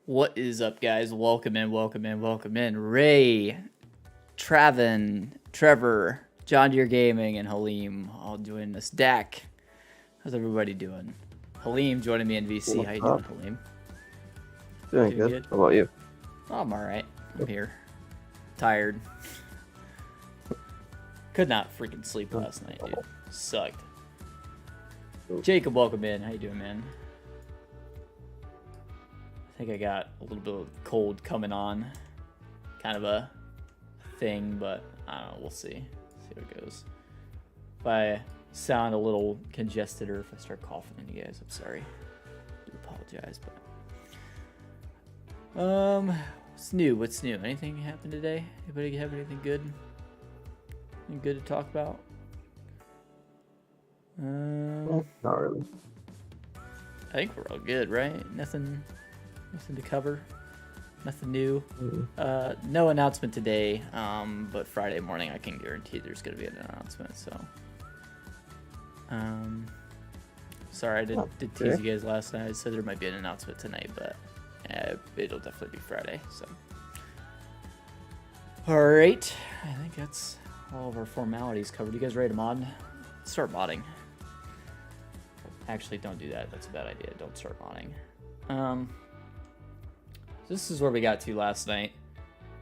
What is up, guys? Welcome in, welcome in, welcome in. Ray, Travin, Trevor, John Deere Gaming, and Halim all doing this deck. How's everybody doing? Halim joining me in VC. How you doing, Halim? Doing good. How about you? Oh, I'm alright. I'm here. Tired. Could not freaking sleep last night, dude. Sucked. Jacob, welcome in. How you doing, man? I think I got a little bit of cold coming on. Kind of a thing, but I don't know. We'll see. See how it goes. If I sound a little congested or if I start coughing on you guys, I'm sorry. I do apologize, but what's new? What's new? Anything happened today? Anybody have anything good? Anything good to talk about? Not really. I think we're all good, right? Nothing to cover. Nothing new. No announcement today, but Friday morning I can guarantee there's going to be an announcement. So, sorry I did tease you guys last night. I said there might be an announcement tonight, but it'll definitely be Friday. So, all right, I think that's all of our formalities covered. You guys ready to mod? Start modding. Actually, don't do that. That's a bad idea. Don't start modding. This is where we got to last night.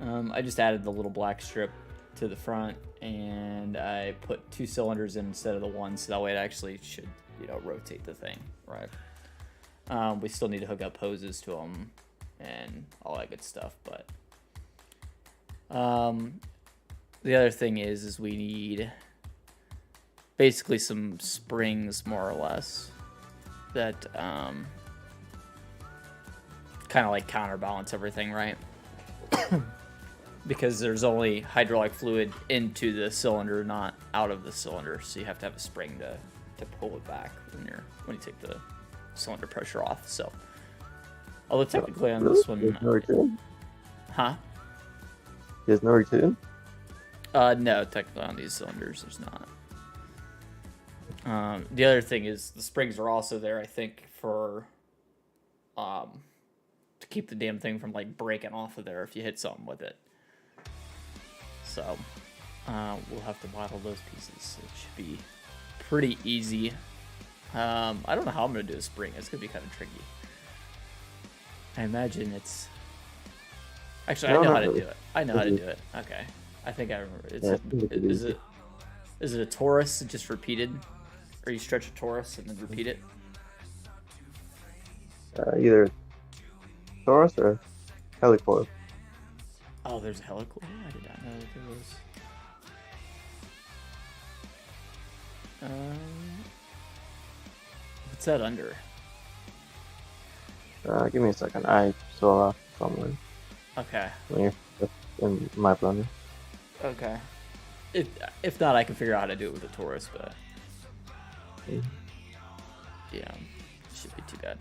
I just added the little black strip to the front, and I put 2 cylinders in instead of the one, so that way it actually should, rotate the thing, right? We still need to hook up hoses to them and all that good stuff, but the other thing is we need basically some springs, more or less, that kind of like counterbalance everything, right? Because there's only hydraulic fluid into the cylinder, not out of the cylinder, so you have to have a spring to pull it back when you take the cylinder pressure off. So, although technically on this one, huh? There's no return. No, technically on these cylinders, there's not. The other thing is the springs are also there, I think, for to keep the damn thing from like breaking off of there if you hit something with it. So we'll have to model those pieces. It should be pretty easy. I don't know how I'm gonna do a spring. It's gonna be kind of tricky. I imagine it's actually I know how to do it. I know how to do it. Okay, I think I remember. Is it a torus just repeated, or you stretch a torus and then repeat it? Either Taurus or helicoil. Oh, there's a helicoil? I did not know that there was. What's that under? Give me a second. I saw somewhere. Okay. In my blender. Okay. If not, I can figure out how to do it with a torus, but yeah, should be too bad.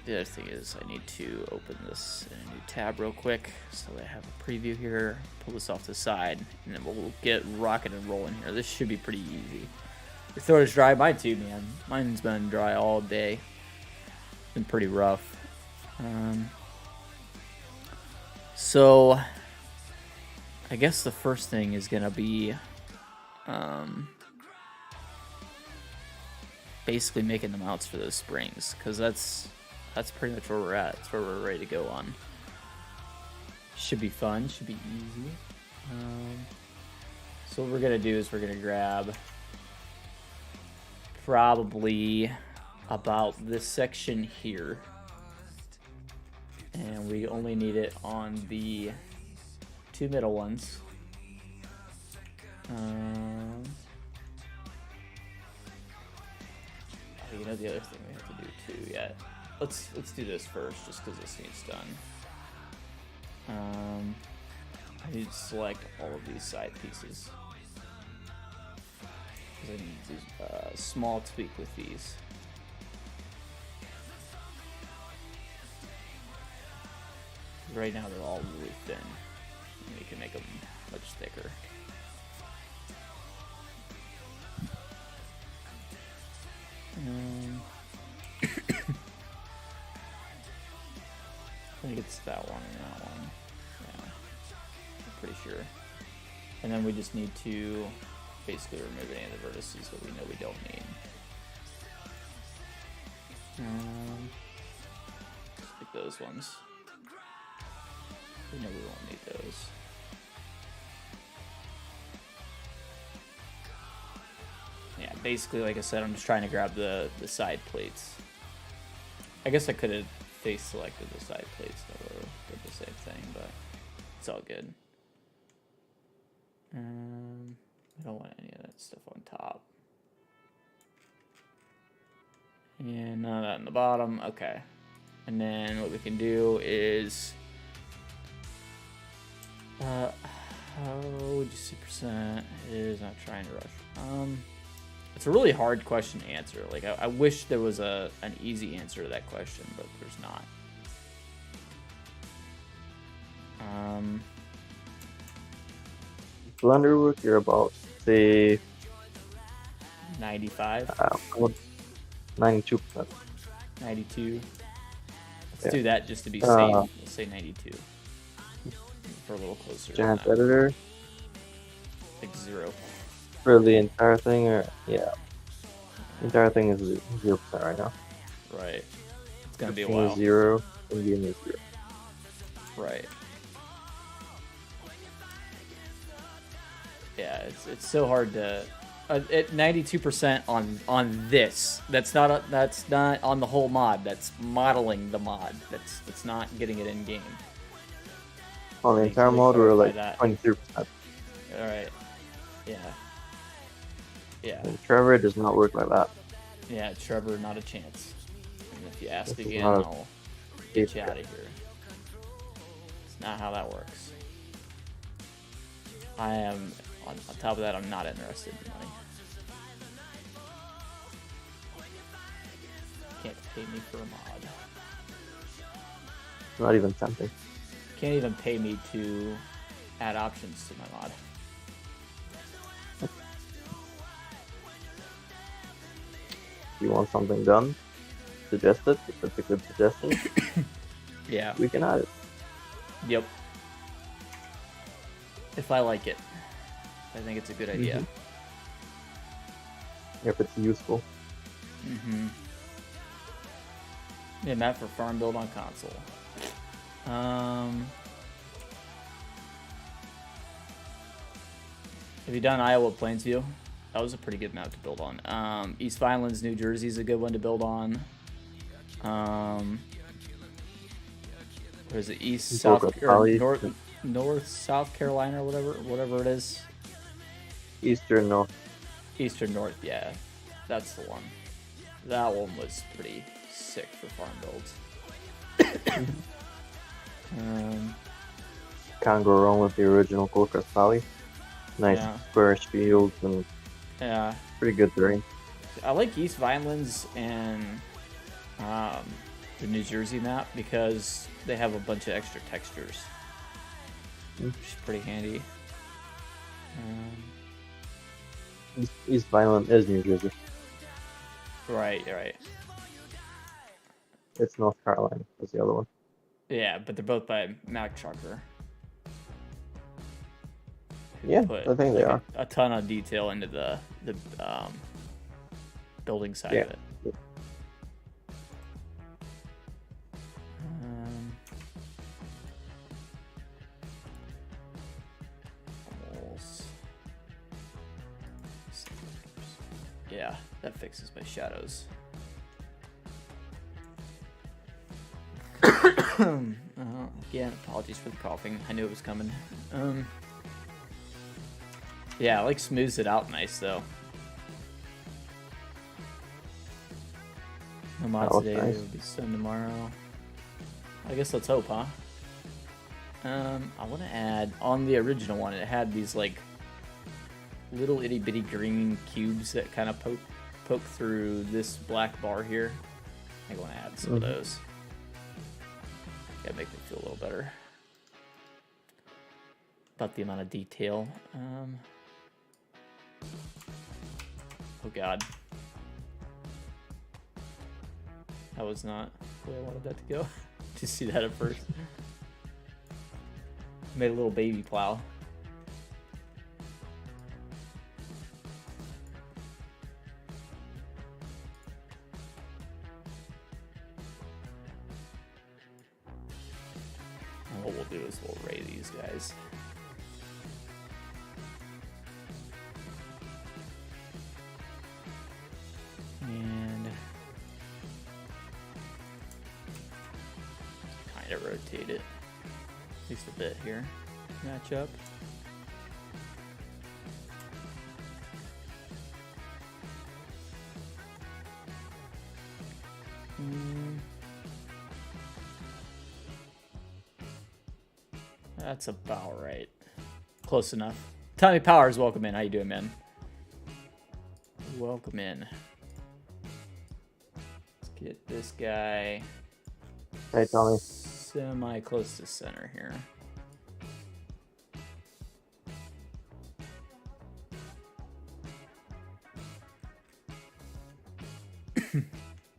The other thing is I need to open this in a new tab real quick so I have a preview here. Pull this off to the side, and then we'll get rocking and rolling here. This should be pretty easy. Your throat is dry. Mine too, man. Mine's been dry all day. It's been pretty rough. So I guess the first thing is gonna be basically making the mounts for those springs, because that's pretty much where we're at. That's where we're ready to go on. Should be fun. Should be easy. So what we're gonna do is we're gonna grab probably about this section here, and we only need it on the 2 middle ones. The other thing we have to do too. Yeah, let's do this first, just because this needs done. I need to select all of these side pieces, because I need to do a small tweak with these. Right now they're all really thin, and we can make them much thicker. It's that one and that one. Yeah, I'm pretty sure. And then we just need to basically remove any of the vertices that we know we don't need. Like those ones. We know we won't need those. Yeah, basically, like I said, I'm just trying to grab the side plates. I guess I could have face selected the side plates that were did the same thing, but it's all good. I don't want any of that stuff on top. And none of that in the bottom. Okay. And then what we can do is how would you say percent is not trying to rush? It's a really hard question to answer. Like I wish there was an easy answer to that question, but there's not. Blunderwood, you're about, say, 95. 92%. 92. Let's Yeah. do that just to be safe. Let's say 92. For a little closer. Giant editor. Like 0. For the entire thing, or yeah. The entire thing is 0% right now. Right. It's gonna be a Everything while. is 0, and game is 0. Right. Yeah, it's so hard to at 92% on this. That's not on the whole mod. That's modeling the mod. That's not getting it in game. On the Let me entire mod, we're like that. 23%. All right. Yeah. Yeah. And Trevor, it does not work like that. Yeah, Trevor, not a chance. And if you ask This is again, not a I'll get you game. out of here. It's not how that works. I am, on top of that, I'm not interested in money. Can't pay me for a mod. Not even something. Can't even pay me to add options to my mod. If you want something done, suggest it. If it's a good suggestion, Yeah. we can add it. Yep. If I like it. I think it's a good idea. If it's useful. Mm-hmm. Yeah, map for farm build on console. Have you done Iowa Plainsview? That was a pretty good map to build on. East Vinelands, New Jersey is a good one to build on. What is it? East, South, or North, South Carolina, or whatever it is. Eastern North. Eastern North, yeah, that's the one. That one was pretty sick for farm builds. Can't go wrong with the original Cold Valley. Nice squarish fields and pretty good terrain. I like East Vinelands and the New Jersey map because they have a bunch of extra textures, which is pretty handy. East Vineland is New Jersey. Right. It's North Carolina. That's the other one. Yeah, but they're both by Mac Trucker. Yeah, I think they are. A ton of detail into the building side of it. Yeah, that fixes my shadows. Again, apologies for the coughing. I knew it was coming. Yeah, like smooths it out nice though. No mods today, nice. It will be soon tomorrow. I guess let's hope, huh? I want to add on the original one. It had these like little itty bitty green cubes that kind of poke through this black bar here. I want to add some of those. Gotta make me feel a little better about the amount of detail. Oh god. That was not the way I wanted that to go. you see that at first? Made a little baby plow. And what we'll do is we'll ray these guys. And kind of rotate it at least a bit here. Match up. That's about right. Close enough. Tommy Powers, welcome in. How you doing, man? Welcome in. Let's get this guy. Hey, Tommy. Semi close to center here.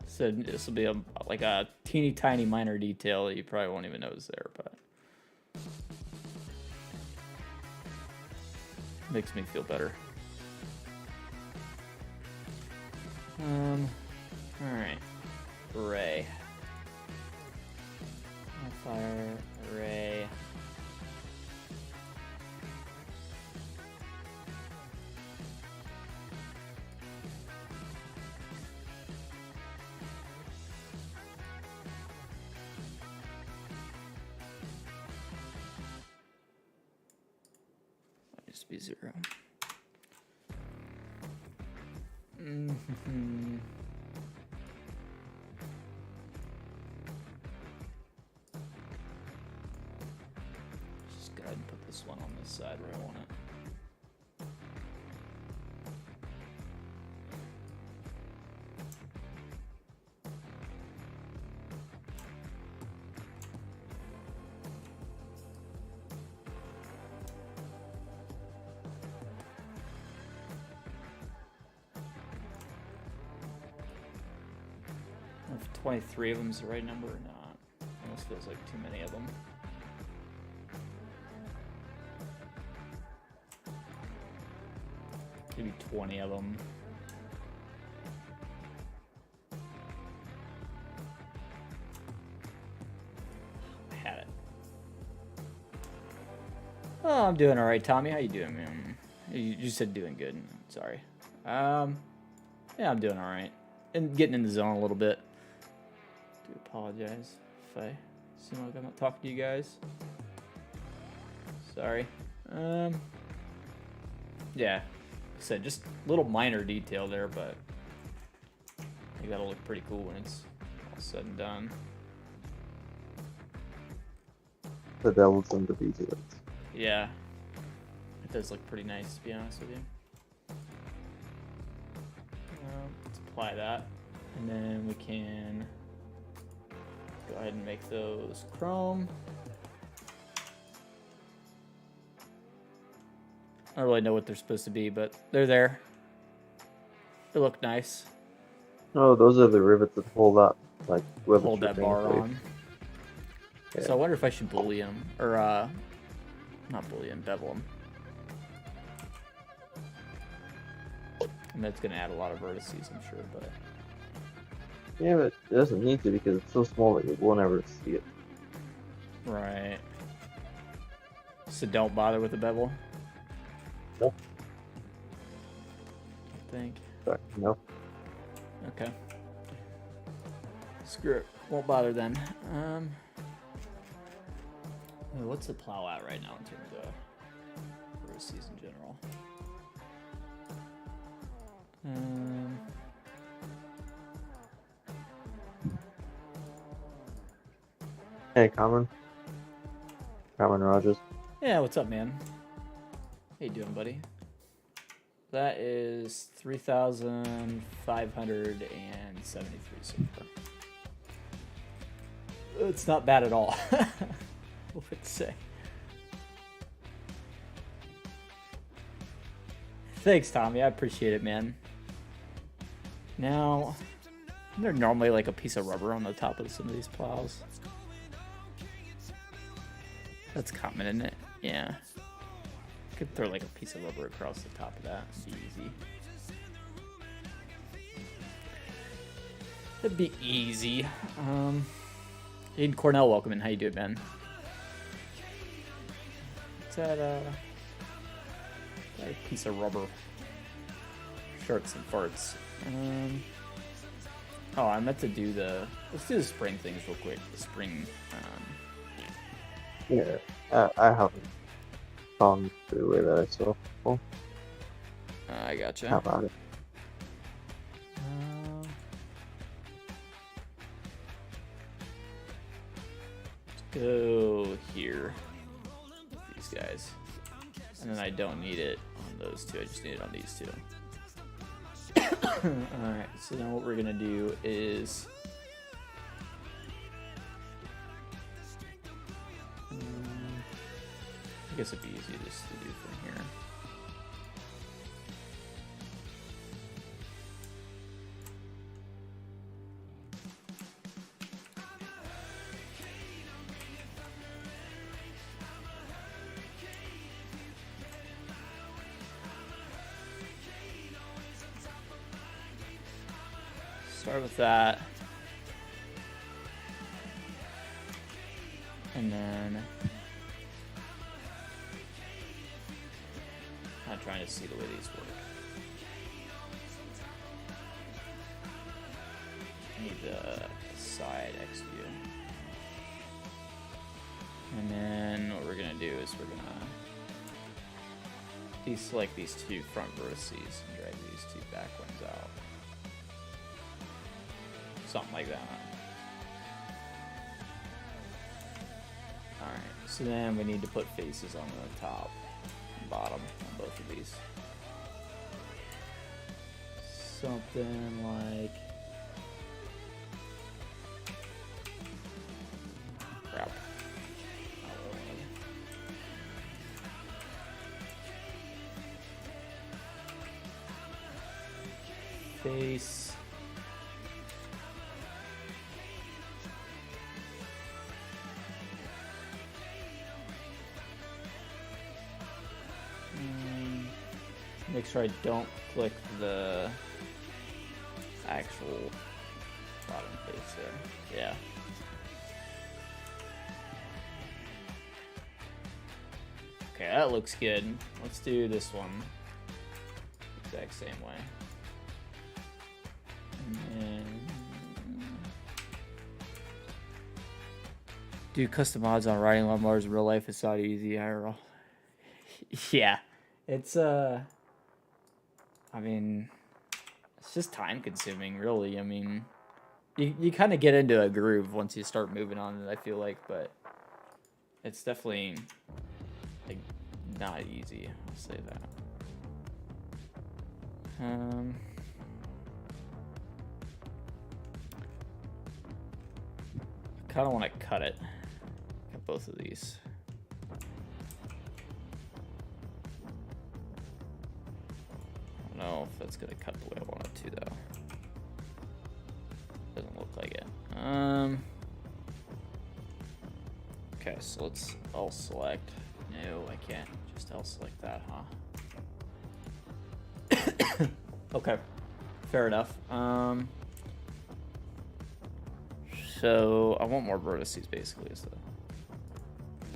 So this will be like a teeny tiny minor detail that you probably won't even notice there, but makes me feel better. All right, array, fire array. Just be 0. Just go ahead and put this one on this side where I want it. If 23 of them is the right number or not. Almost feels like too many of them. Maybe 20 of them. I had it. Oh, I'm doing all right, Tommy. How you doing, man? You said doing good. Sorry. Yeah, I'm doing all right. And getting in the zone a little bit. Do apologize if I seem like I'm not talking to you guys. Sorry. Yeah, like I said, just a little minor detail there, but I think that'll look pretty cool when it's all said and done. The devil's in the details. Yeah, it does look pretty nice, to be honest with you. Let's apply that, and then we can go ahead and make those chrome. I don't really know what they're supposed to be, but they're there. They look nice. Oh, those are the rivets that hold that, like, hold that bar on. Yeah. So I wonder if I should bully them, or not bully them, bevel them. And that's gonna add a lot of vertices, I'm sure, but yeah, but it doesn't need to because it's so small that you won't ever see it. Right. So don't bother with the bevel? Nope. I think. Sorry, no. Okay. Screw it. Won't bother then. What's the plow at right now in terms of vertices in general? Hey, Cameron Rogers. Yeah, what's up, man? How you doing, buddy? That is 3,573 so far. It's not bad at all, I would say. Thanks, Tommy. I appreciate it, man. Now, there's normally like a piece of rubber on the top of some of these plows. That's common, isn't it? Yeah. Could throw like a piece of rubber across the top of that. It'd be easy. It'd be easy. Aiden Cornell, welcome in. How you doing, man? What's that, that piece of rubber? Sharks and farts. Oh, I meant to do the... Let's do the spring things real quick. The spring... Yeah, I haven't gone through the way that I saw. Well, I gotcha. how about it? Let's go here. These guys. And then I don't need it on those two. I just need it on these two. Alright, so now what we're going to do is... I guess it'd be easy just to do from here. Start with that. And then... I'm trying to see the way these work. I need the side X view. And then what we're gonna do is we're gonna deselect these two front vertices and drag these two back ones out. Something like that. Alright, so then we need to put faces on the top and bottom on both of these. Something like... crap. Face. Make sure I don't click the actual bottom face there. Yeah. Okay, that looks good. Let's do this one. Exact same way. And then... do custom mods on riding lawnmowers in real life. It's not easy, IRL. Yeah. It's, I mean, it's just time consuming, really. I mean, you kind of get into a groove once you start moving on it, I feel like, but it's definitely, like, not easy, I'll say that. I kind of want to cut it. Cut both of these. I don't know if that's gonna cut the way I want it to, though. Doesn't look like it. Okay, so let's all select. No, I can't just all select that, huh? Okay, fair enough. So I want more vertices, basically, is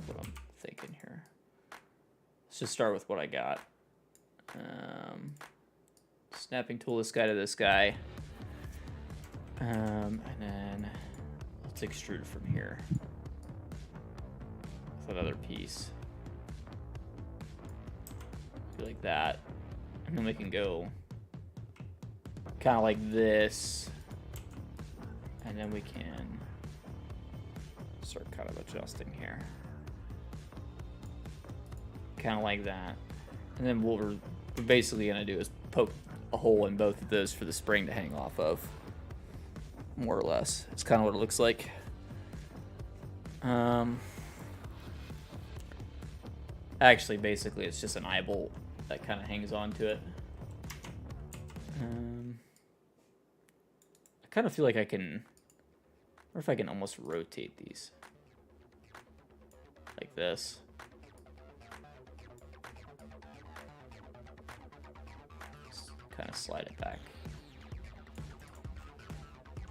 what I'm thinking here. Let's just start with what I got. Snapping tool this guy to this guy. And then let's extrude from here with another piece. Like that. And then we can go kind of like this. And then we can start kind of adjusting here. Kind of like that. And then what we're basically going to do is poke a hole in both of those for the spring to hang off of. More or less. It's kind of what it looks like. Actually, basically, it's just an eye bolt that kind of hangs onto it. I kind of feel like I can... or if I can almost rotate these. like this. Just kind of slide it back.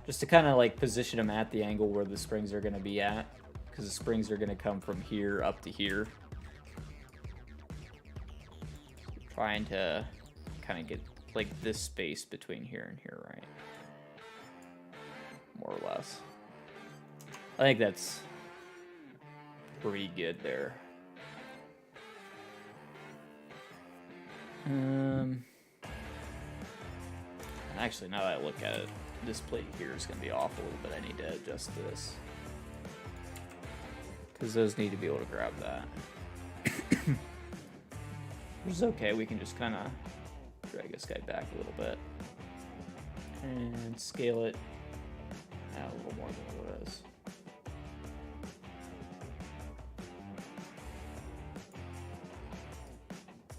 Just to kind of like position them at the angle where the springs are going to be at, because the springs are going to come from here up to here. Trying to kind of get like this space between here and here, right? More or less. I think that's pretty good there. Actually, now that I look at it, this plate here is going to be off a little bit. I need to adjust this, because those need to be able to grab that. Which is okay. We can just kind of drag this guy back a little bit and scale it out a little more than what it is.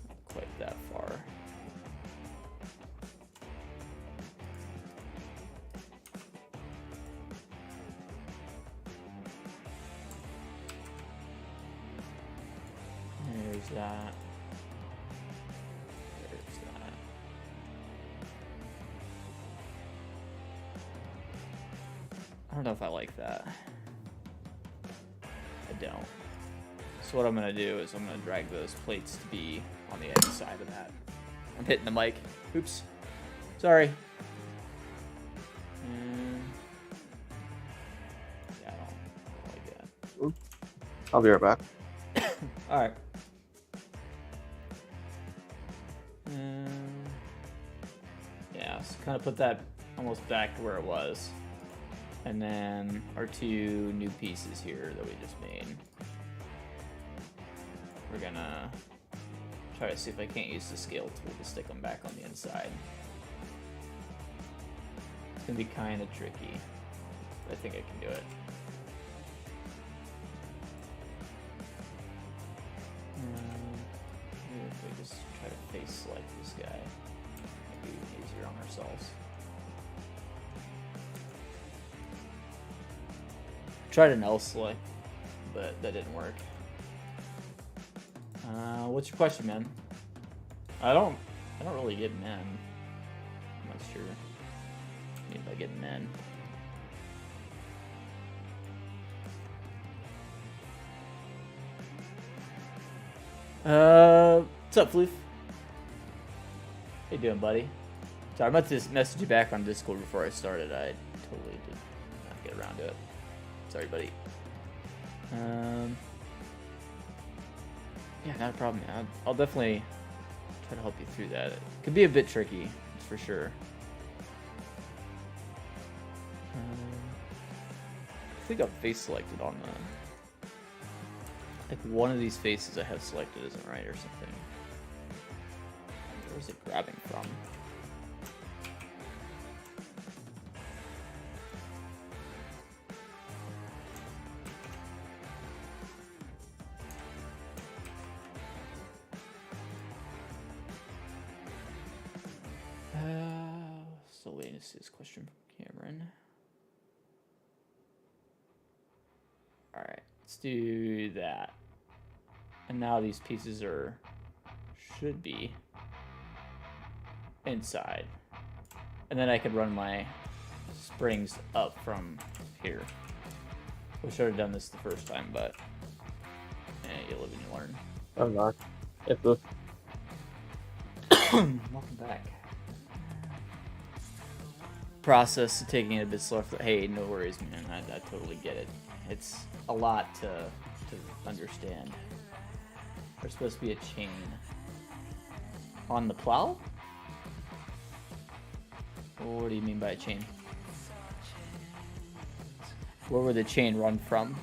Not quite that far. There's that. There's that. I don't know if I like that. I don't. So what I'm gonna do is I'm gonna drag those plates to be on the inside of that. I'm hitting the mic. Oops. Sorry. Yeah, I don't like that. Oops. I'll be right back. All right. Yeah, so kind of put that almost back to where it was. And then our two new pieces here that we just made. We're gonna try to see if I can't use the scale tool to stick them back on the inside. It's gonna be kind of tricky, but I think I can do it. Maybe if we just try to face select this guy, maybe even easier on ourselves. Tried an L select, but that didn't work. What's your question, man? I don't really get men. I'm not sure. Maybe I get men. What's up, Floof? How you doing, buddy? Sorry, I meant to message you back on Discord before I started. I totally did not get around to it. Sorry, buddy. Yeah, not a problem, man. I'll definitely try to help you through that. It could be a bit tricky, that's for sure. I think I'm face selected on the... Like one of these faces I have selected isn't right or something. Where's it grabbing from? Still waiting to see this question from Cameron. Alright, let's do that. And now these pieces should be inside. And then I could run my springs up from here. We should have done this the first time, but you live and you learn. I'm not. If the Welcome back. Process of taking it a bit slower. Hey, no worries, man. I totally get it. It's a lot to understand. There's supposed to be a chain on the plow? What do you mean by a chain? Where would the chain run from?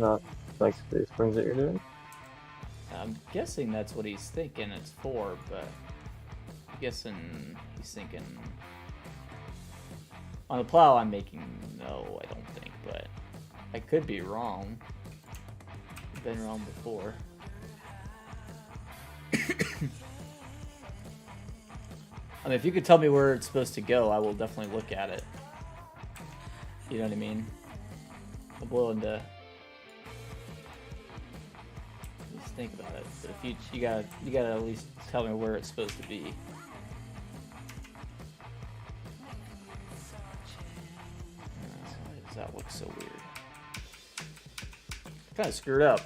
not like the springs that you're doing. I'm guessing that's what he's thinking it's for, but I'm guessing he's thinking on the plow. I'm making no, I don't think, but I could be wrong. I've been wrong before. I mean, if you could tell me where it's supposed to go, I will definitely look at it. You know what I mean? I'll blow into. Just think about it. But if you gotta at least tell me where it's supposed to be. Why does that look so weird? Kind of screwed up.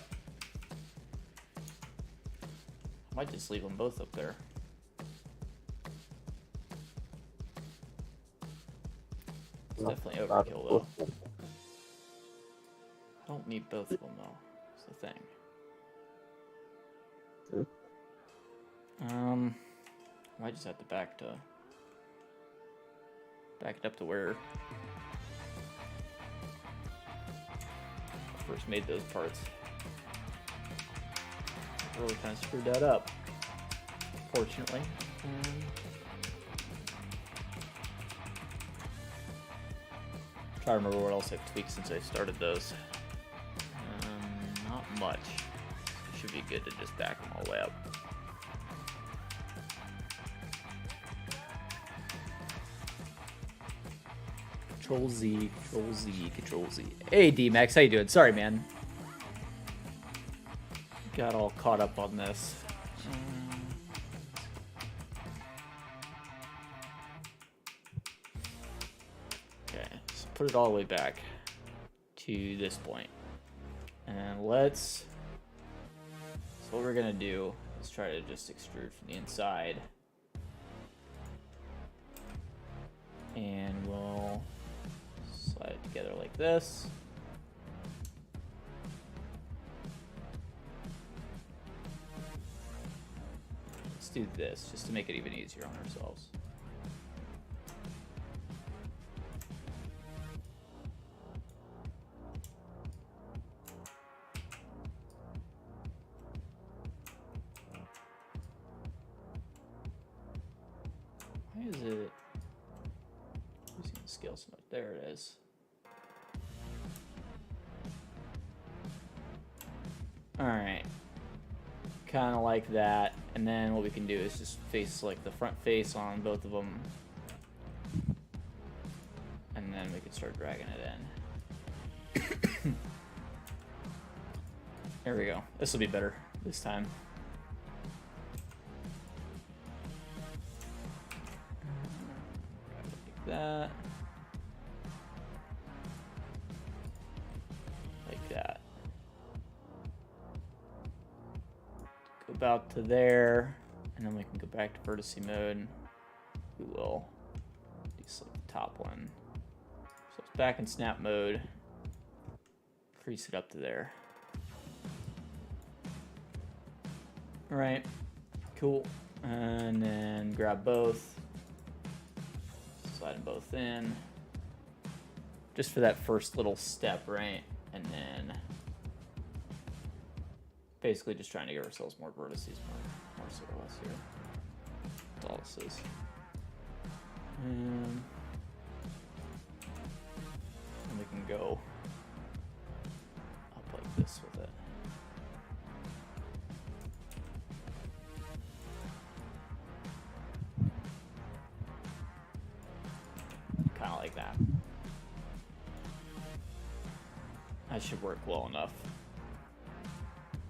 Might just leave them both up there. It's definitely overkill though. I don't need both of them though. That's the thing. Might just have to back it up to where I first made those parts. Really kind of screwed that up, fortunately. Try to remember what else I've tweaked since I started those. Not much. It should be good to just back them all the way up. Control Z, Control Z, Control Z. Hey D-Max, how you doing? Sorry, man. Got all caught up on this. Okay, so put it all the way back to this point. And let's... So what we're gonna do is try to just extrude from the inside. And we'll slide it together like this. Let's do this just to make it even easier on ourselves. Why is it? Who's gonna scale so much? There it is. All right, kind of like that, and then what we can do is just face like the front face on both of them, and then we can start dragging it in. There we go. This will be better this time. Like that. Like that. Go about to there, and then we can go back to vertice mode. We will deselect the top one. So it's back in snap mode. Crease it up to there. All right, cool. And then grab both, slide them both in, just for that first little step, right? And then basically just trying to give ourselves more vertices, more circles here. That's all this is. And we can go up like this with it. Kind of like that. That should work well enough.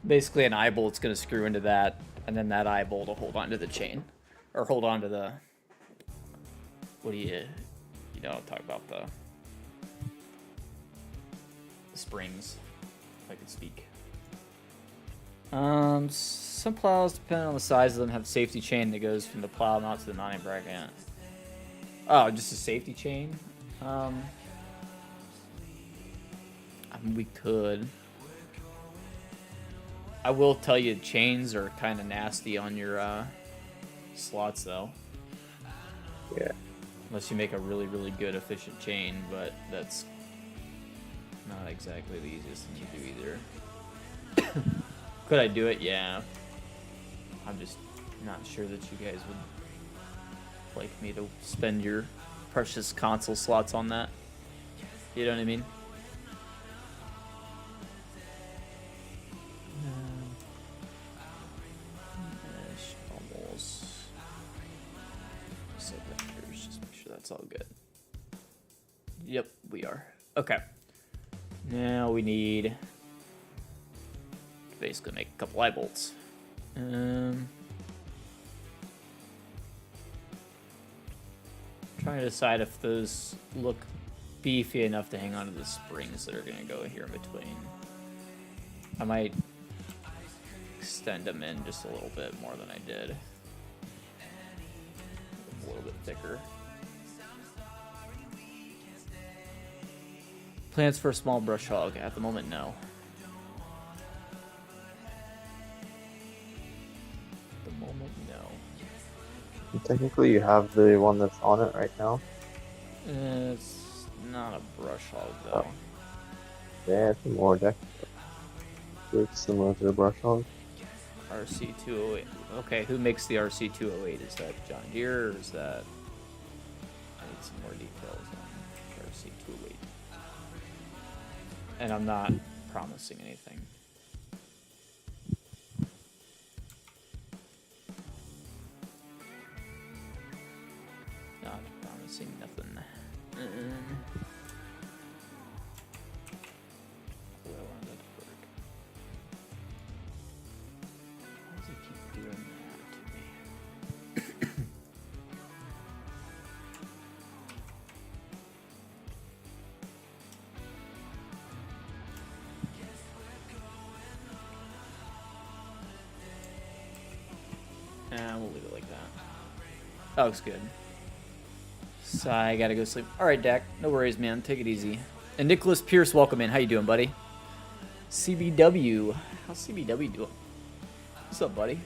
Basically an eye bolt's going to screw into that, and then that eye bolt will hold onto the chain, or hold on to the, what do you know, talk about the springs, if I could speak. Some plows, depending on the size of them, have safety chain that goes from the plow mount to the mounting bracket. Oh, just a safety chain? I mean, we could. I will tell you, chains are kind of nasty on your slots, though. Yeah. Unless you make a really, really good, efficient chain, but that's not exactly the easiest thing to do either. Could I do it? Yeah. I'm just not sure that you guys would like me to spend your precious console slots on that. You know what I mean? Almost. Set vectors, just make sure that's all good. Yep, we are. Okay. Now we need to basically make a couple eye bolts. Trying to decide if those look beefy enough to hang on to the springs that are going to go here in between. I might extend them in just a little bit more than I did. A little bit thicker. Plans for a small brush hog? At the moment, no. At the moment, no. Technically, you have the one that's on it right now. It's not a brush hog, though. Oh. Yeah, it's a more deck. It's similar to the brush hog. RC208. Okay, who makes the RC208? Is that John Deere, or is that... I need some more details on RC208. And I'm not promising anything. Not promising nothing. Why does he keep doing that to me? We'll leave it like that. That looks good. So I gotta go sleep. All right, Dak. No worries, man. Take it easy. And Nicholas Pierce, welcome in. How you doing, buddy? CBW. How's CBW doing? What's up, buddy?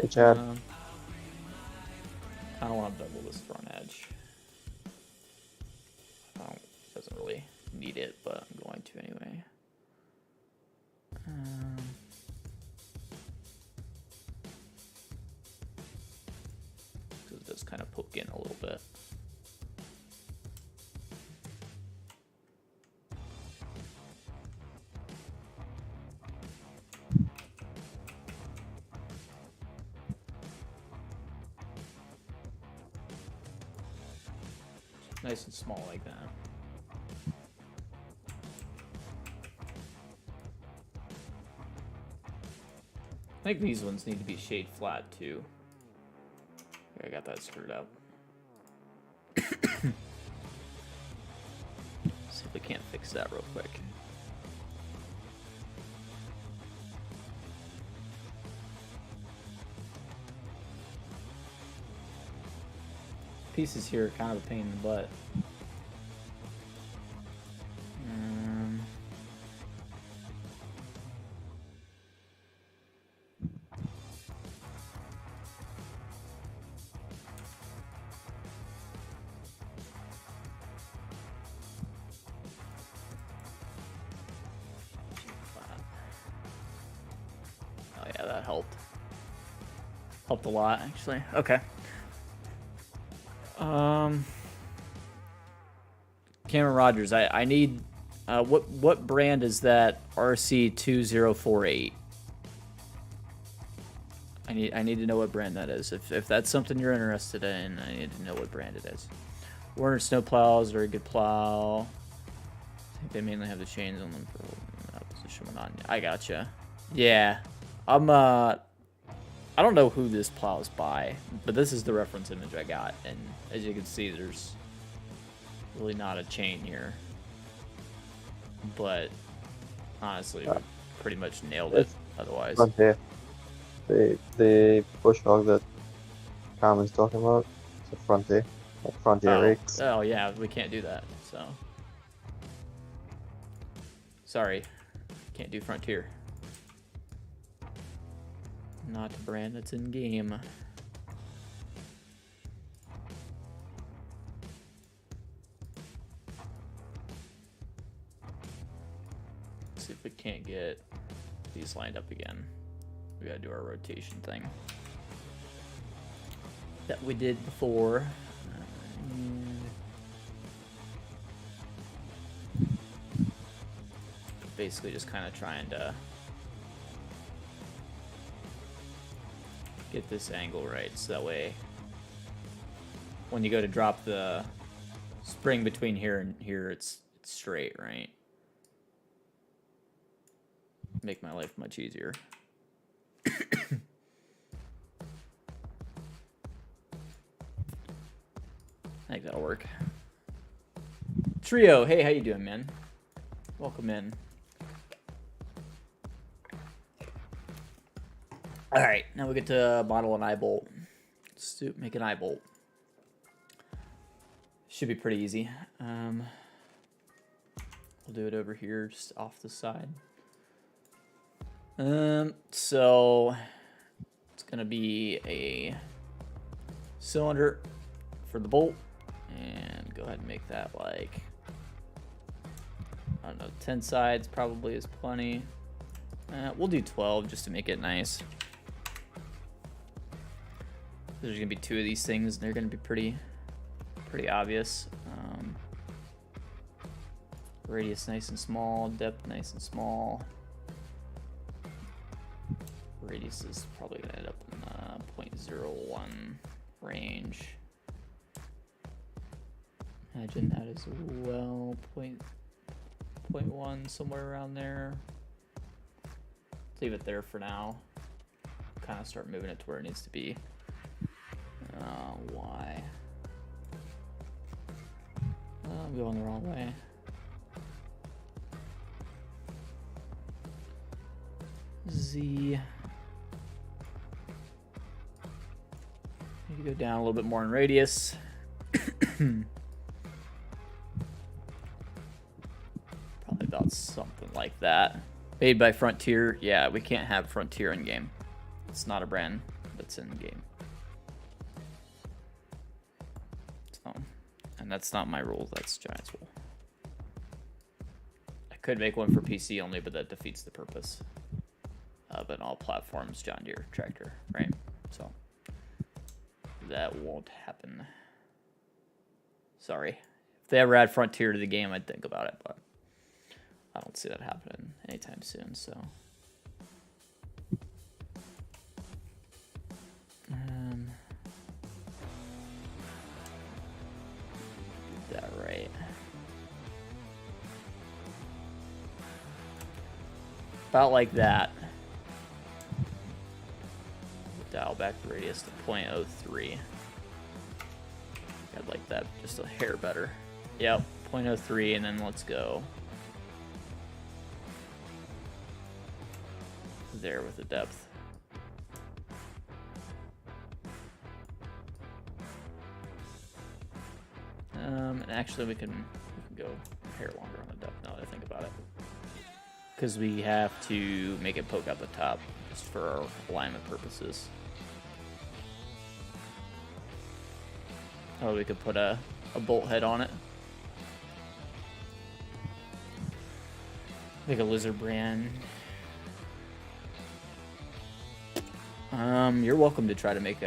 Hey, Chad. I don't want to double this front edge. Doesn't really need it, but I'm going to anyway. It does kind of poke in a little bit. Nice and small like that. I think these ones need to be shade flat too. I got that screwed up. See if we can't fix that real quick. Pieces here are kind of a pain in the butt. Oh yeah, that helped. Helped a lot, actually. Okay. Cameron Rogers, I need what brand is that RC2048? I need to know what brand that is. If that's something you're interested in, I need to know what brand it is. Warner snow plows, very good plow. I think they mainly have the chains on them for that position when on. I gotcha. Yeah. I don't know who this plow is by, but this is the reference image I got, and as you can see, there's really not a chain here. But honestly, we pretty much nailed it otherwise. Frontier. The bush hog that Carmen's talking about, it's a Frontier. Like Frontier rakes. Oh yeah, we can't do that, so. Sorry, can't do Frontier. Not a brand that's in game. See if we can't get these lined up again. We gotta do our rotation thing that we did before. Basically just kind of trying to get this angle right, so that way when you go to drop the spring between here and here, it's straight, right? Make my life much easier. I think that'll work. Trio, hey, how you doing, man? Welcome in. All right, now we get to model an eye bolt. Let's make an eye bolt. Should be pretty easy. We'll do it over here, just off the side. So it's gonna be a cylinder for the bolt, and go ahead and make that like, I don't know, 10 sides probably is plenty. We'll do 12 just to make it nice. There's gonna be 2 of these things, and they're gonna be pretty obvious. Radius nice and small, depth nice and small. Radius is probably gonna end up in the 0.01 range. Imagine that as well, 0.1, somewhere around there. Leave it there for now. Kind of start moving it to where it needs to be. Why? I'm going the wrong way. Z. Need to go down a little bit more in radius. Probably about something like that. Made by Frontier. Yeah, we can't have Frontier in game. It's not a brand that's in game. So, and that's not my rule. That's Giant's rule. I could make one for PC only, but that defeats the purpose of an all platforms John Deere tractor, right? So that won't happen. Sorry. If they ever add Frontier to the game, I'd think about it, but I don't see that happening anytime soon, so. Get that right. About like that. Dial back the radius to 0.03. I'd like that just a hair better. Yep, 0.03, and then let's go there with the depth. And actually we can go a hair longer on the depth now that I think about it, because we have to make it poke out the top just for our alignment purposes. Oh, we could put a bolt head on it. Make a lizard brand. You're welcome to try to make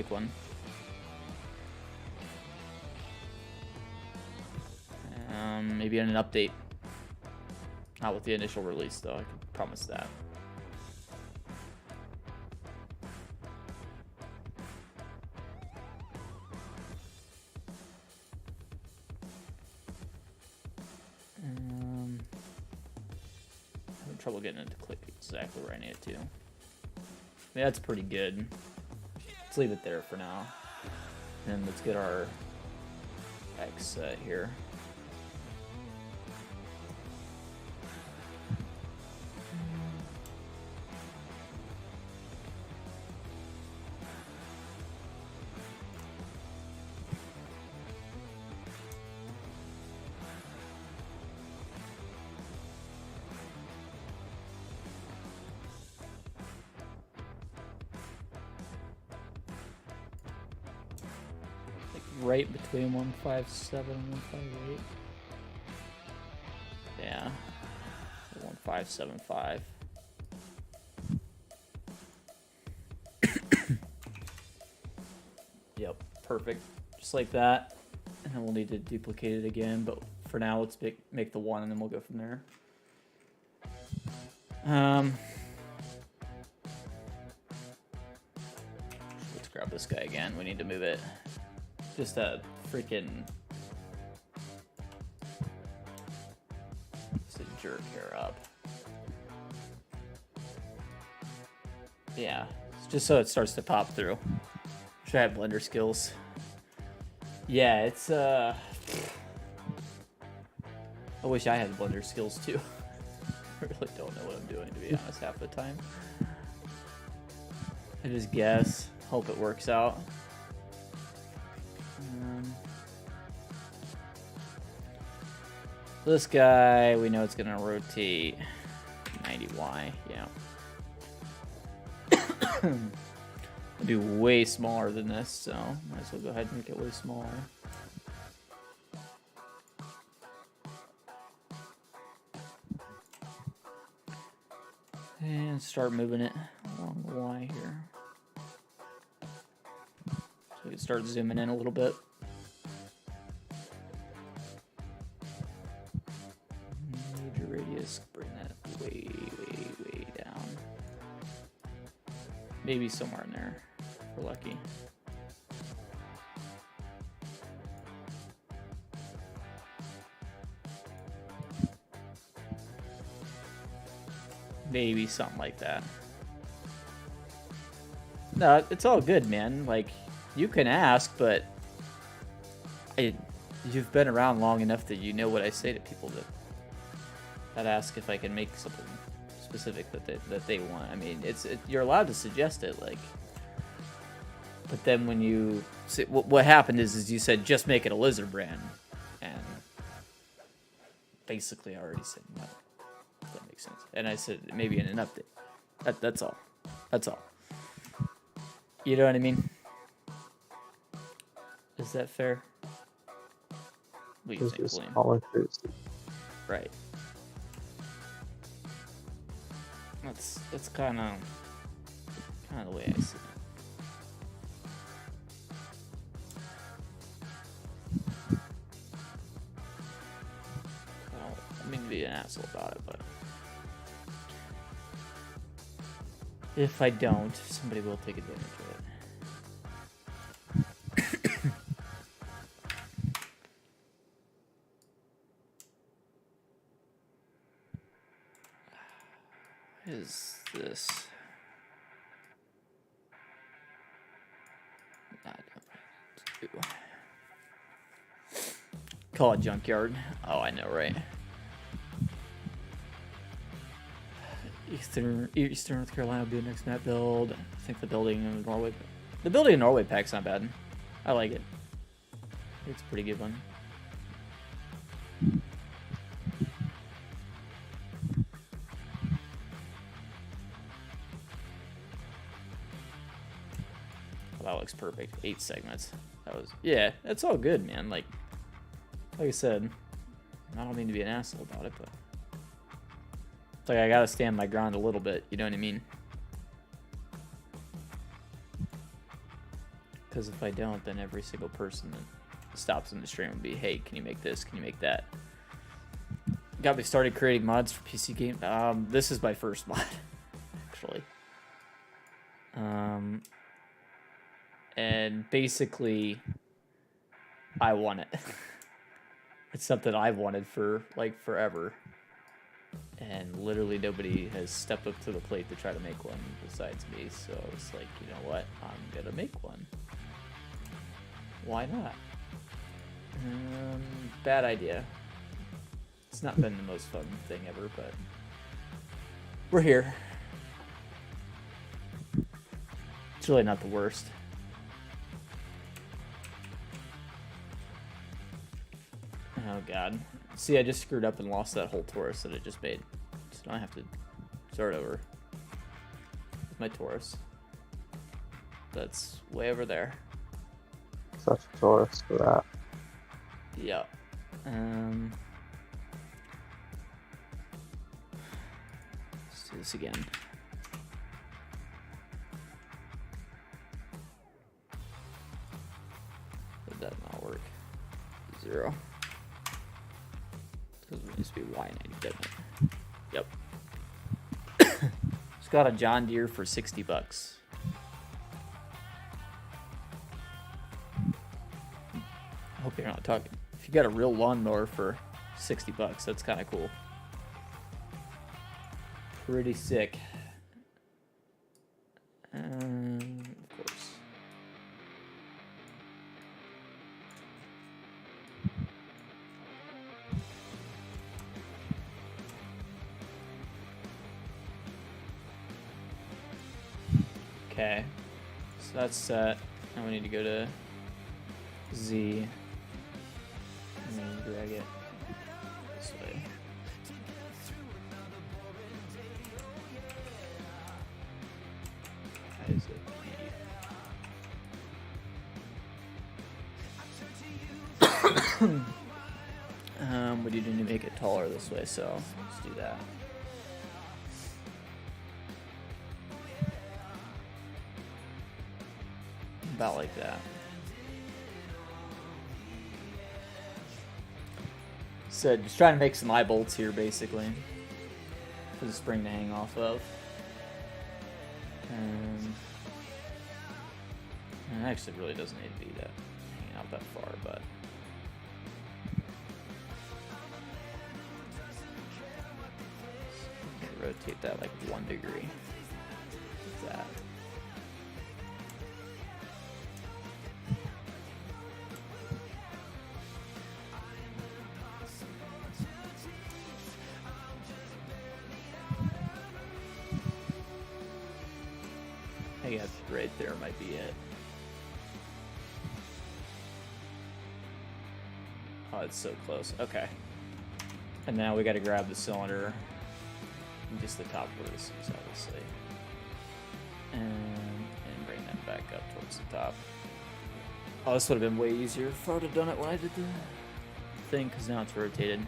one. Maybe in an update. Not with the initial release, though. I can promise that. Having trouble getting it to click exactly where I need it to. Yeah, that's pretty good. Let's leave it there for now. And let's get our X set here. Right between 157 and 158. Yeah. 1575. Yep, perfect. Just like that. And then we'll need to duplicate it again, but for now let's make the one and then we'll go from there. Let's grab this guy again. We need to move it. Just a freaking Yeah, just so it starts to pop through. Should I have blender skills? Yeah, it's I wish I had blender skills too. I really don't know what I'm doing, to be honest, half the time. I just guess, hope it works out. This guy, we know it's gonna rotate 90Y, yeah. It'll be way smaller than this, so might as well go ahead and make it way smaller. And start moving it along the Y here. So we can start zooming in a little bit. Major radius, bring that way down. Maybe somewhere in there, if we're lucky. Maybe something like that. No, it's all good, man. Like, you can ask, but you've been around long enough that you know what I say to people that ask if I can make something specific that they want. I mean, you're allowed to suggest it, like. But then when you say, what happened is you said just make it a lizard brand, and basically I already said no. If that makes sense. And I said maybe in an update. That's all. That's all. You know what I mean? Is that fair? What do you think, William? Right. That's kind of the way I see it. I mean to be an asshole about it, but if I don't, somebody will take advantage of it. What is this? I don't know. Call it junkyard. Oh, I know, right? Eastern North Carolina will be the next map build. I think the building in Norway pack's not bad. I like it. It's a pretty good one. Oh, that looks perfect. 8 segments. Yeah, it's all good, man. Like I said, I don't mean to be an asshole about it, but it's like I gotta stand my ground a little bit, you know what I mean? Because if I don't, then every single person that stops in the stream would be, hey, can you make this? Can you make that? Got me started creating mods for PC game. This is my first mod, actually. And basically, I want it. It's something I've wanted for like forever. And literally nobody has stepped up to the plate to try to make one besides me. So it's like, you know what? I'm gonna make one. Why not? Bad idea. It's not been the most fun thing ever, but we're here. It's really not the worst. Oh god. See, I just screwed up and lost that whole Taurus that I just made. So now I have to start over with my Taurus. That's way over there. Such a Taurus for that. Yeah. Let's do this again. Did that not work? 0. Because it needs to be Y90, doesn't it? Yep. Just got a John Deere for $60. I hope you're not talking. If you got a real lawnmower for $60, that's kind of cool. Pretty sick. Of course. Okay, so that's set. Now we need to go to Z and then drag it this way. We do need to make it taller this way, so let's do that. About like that. So just trying to make some eye bolts here, basically, for the spring to hang off of. And it actually really doesn't need to be that hanging out that far, but. Rotate that like 1 degree. Like that. I guess right there might be it. Oh, it's so close. Okay. And now we got to grab the cylinder. Just the top vertices, obviously, and bring them back up towards the top. Oh, this would have been way easier if I would have done it when I did the thing, because now it's rotated.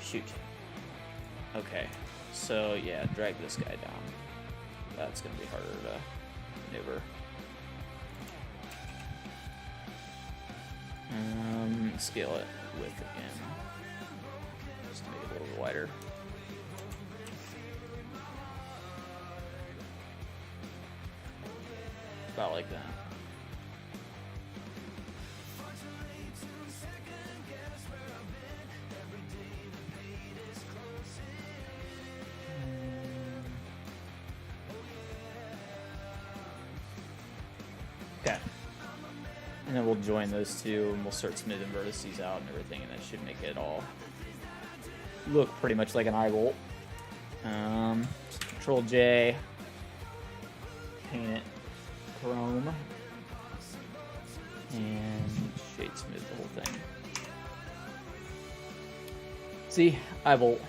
Shoot. Okay, so yeah, drag this guy down. That's going to be harder to maneuver. Scale it width again, just to make it a little bit wider. About like that. Okay. And then we'll join those two and we'll start smoothing vertices out and everything, and that should make it all look pretty much like an eye bolt. Control J, paint it chrome, and shade smooth the whole thing. See, eye bolt.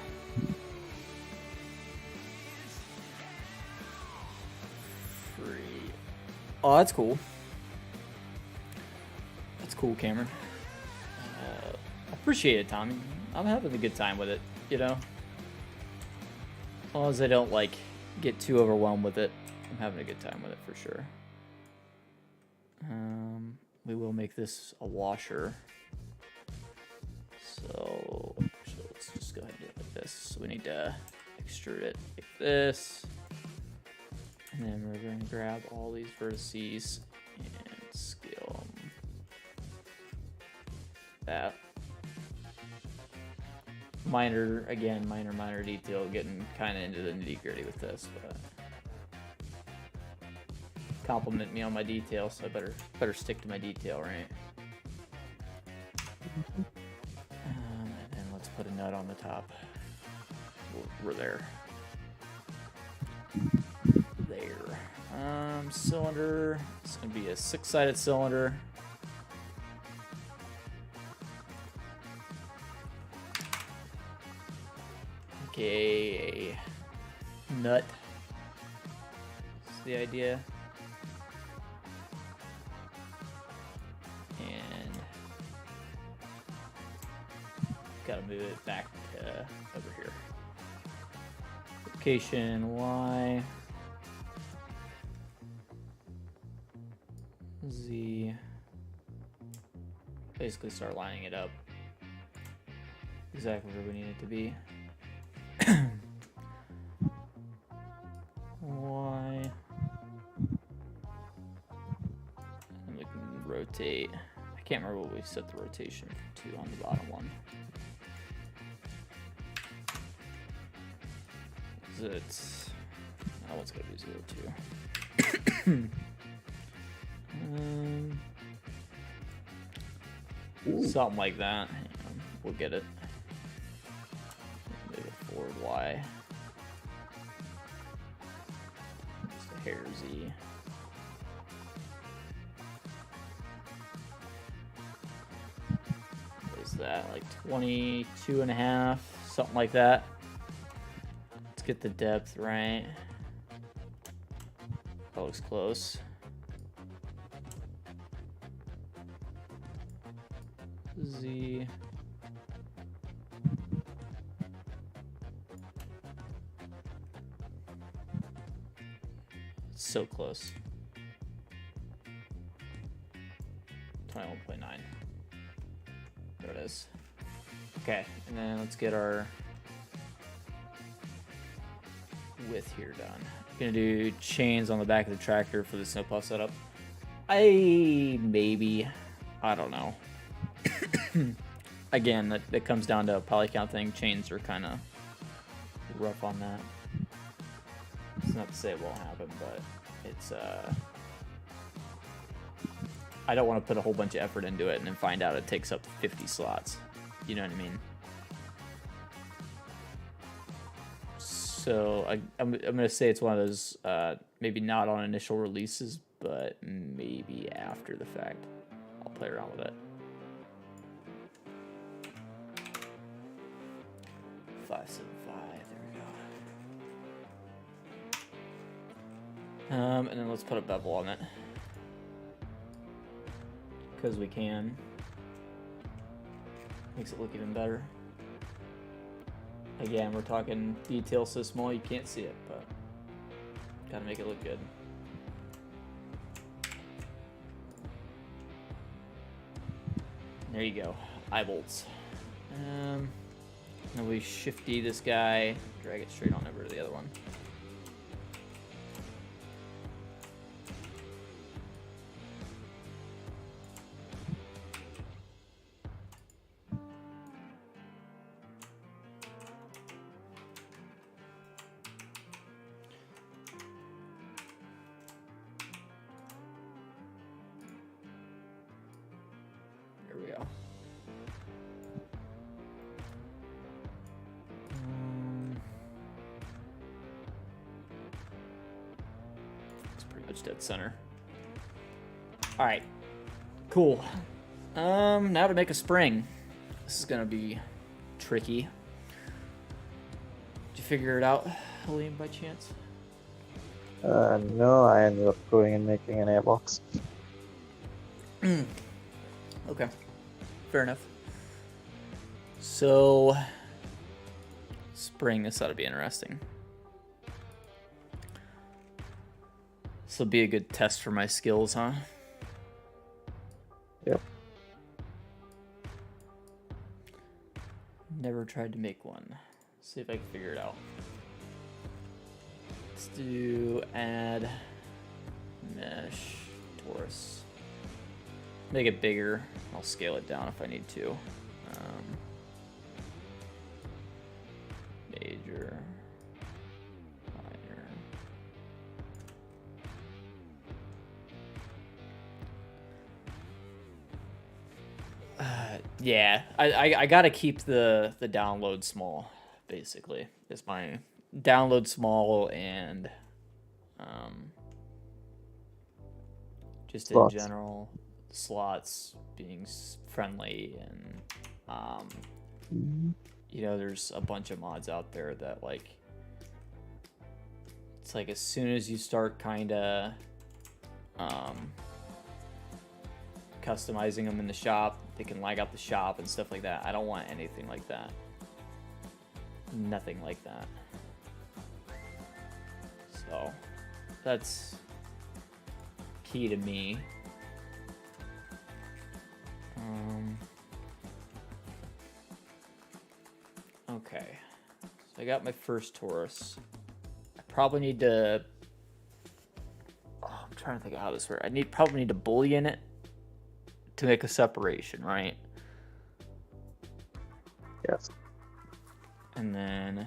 Free. Oh, that's cool. That's cool, Cameron. Appreciate it, Tommy. I'm having a good time with it, you know. As long as I don't like get too overwhelmed with it, I'm having a good time with it for sure. We will make this a washer. So actually, let's just go ahead and do it like this. So we need to extrude it like this. And then we're going to grab all these vertices and scale them. That. Minor detail, getting kind of into the nitty-gritty with this, but compliment me on my detail, so I better stick to my detail, right? And then let's put a nut on the top. We're there. Cylinder. It's gonna be a 6-sided cylinder. Okay, a nut. That's the idea. And gotta move it back over here. Location Y. Z. Basically start lining it up exactly where we need it to be. Y. And we can rotate. I can't remember what we set the rotation to on the bottom one. Is it That one's gonna be 0 too. Something like that. Hang on, we'll get it. Move it forward Y. Just a hair Z. What is that? Like 22.5, something like that. Let's get the depth right. That looks close. Z. So close. 21.9. There it is. Okay, and then let's get our width here done. Gonna do chains on the back of the tractor for the snowplow setup. I don't know. Again, that comes down to a poly count thing. Chains are kind of rough on that. It's not to say it won't happen, but it's I don't want to put a whole bunch of effort into it and then find out it takes up 50 slots. You know what I mean? So I'm gonna say it's one of those maybe not on initial releases, but maybe after the fact. I'll play around with it. 575. There we go. And then let's put a bevel on it because we can. Makes it look even better. Again, we're talking detail so small you can't see it, but gotta make it look good. There you go, eye bolts. Then we shifty this guy, drag it straight on over to the other one. There we go. It's pretty much dead center. All right, cool. Now to make a spring. This is gonna be tricky. Did you figure it out, Helene, by chance? No, I ended up going and making an airbox. Okay, fair enough. So, spring, this ought to be interesting. This will be a good test for my skills, huh? Yep. Never tried to make one. See if I can figure it out. Let's do add mesh torus. Make it bigger. I'll scale it down if I need to. Major, minor. Yeah, I gotta keep the download small. Basically, is my download small and just in general. Slots being friendly and you know, there's a bunch of mods out there that like it's like as soon as you start kind of customizing them in the shop, they can lag out the shop and stuff like that. I don't want anything like that. Nothing like that. So that's key to me. Okay, so I got my first Taurus. I probably need to. Oh, I'm trying to think of how this works. Probably need to boolean it to make a separation, right? Yes. And then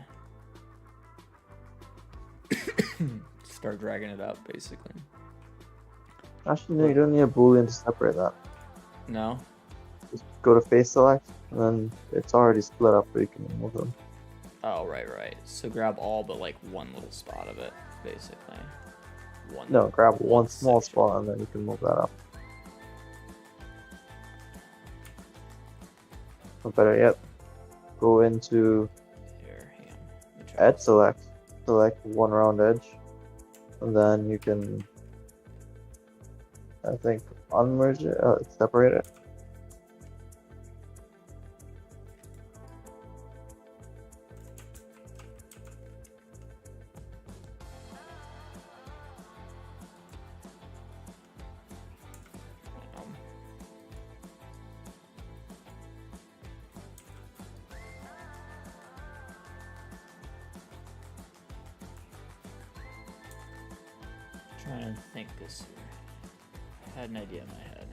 start dragging it up, basically. Actually, no, you don't need a boolean to separate that. No? Just go to face select, and then it's already split up, but you can remove them. Oh, right. So grab all but like one little spot of it, basically. No, grab one small spot, and then you can move that up. Or better yet, go into edge select, select one round edge, and then you can, I think, unmerge it, separate it. Trying to think this here. I had an idea in my head.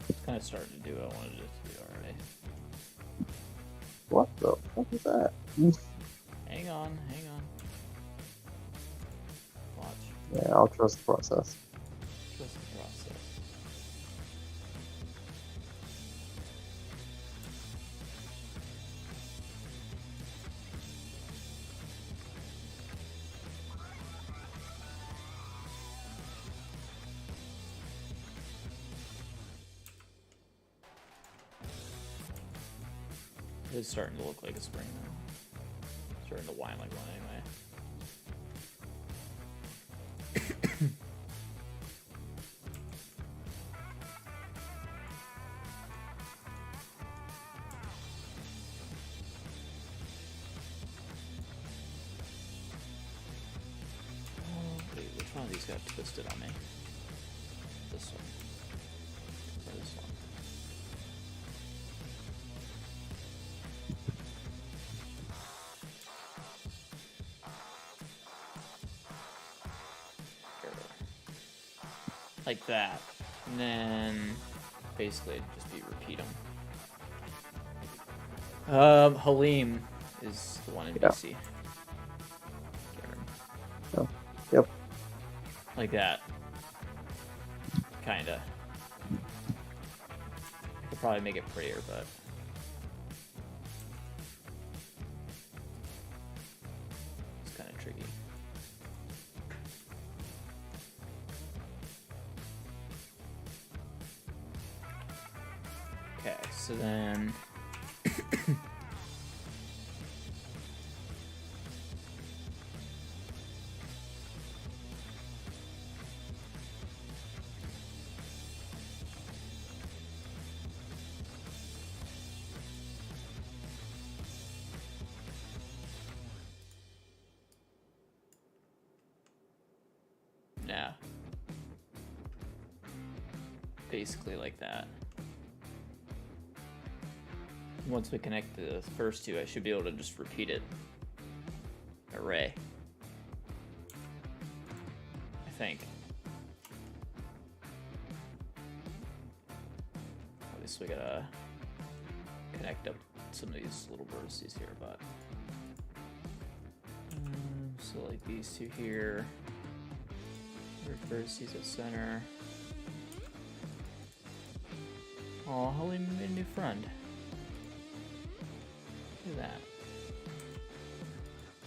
It's kind of starting to do what I wanted it to do already. What the fuck is that? Hang on. Watch. Yeah, I'll trust the process. Trust the process. It's starting to look like a spring now. Starting to whine like one anyway. Wait, which one of these got twisted on me? This one. Or this one. Like that, and then basically just repeat them. Halim is the one in BC. Oh, yep. Like that, kinda. I could probably make it prettier, but it's kind of tricky. Okay, so then yeah, basically like that. Once we connect the first two, I should be able to just repeat it. Array. I think. Obviously, we gotta connect up some of these little vertices here, but so like these two here. Vertices at center. Oh, Holly made a new friend. Look at that.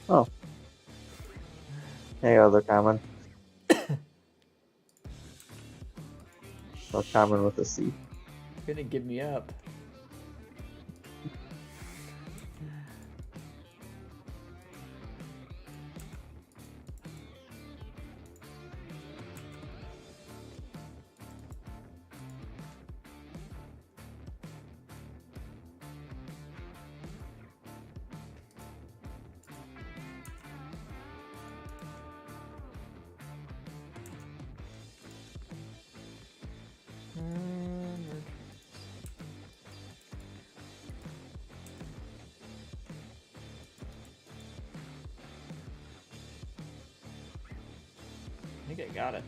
Oh. Hey, other common. Or Cameron with a C. You're gonna give me up. I think I got it.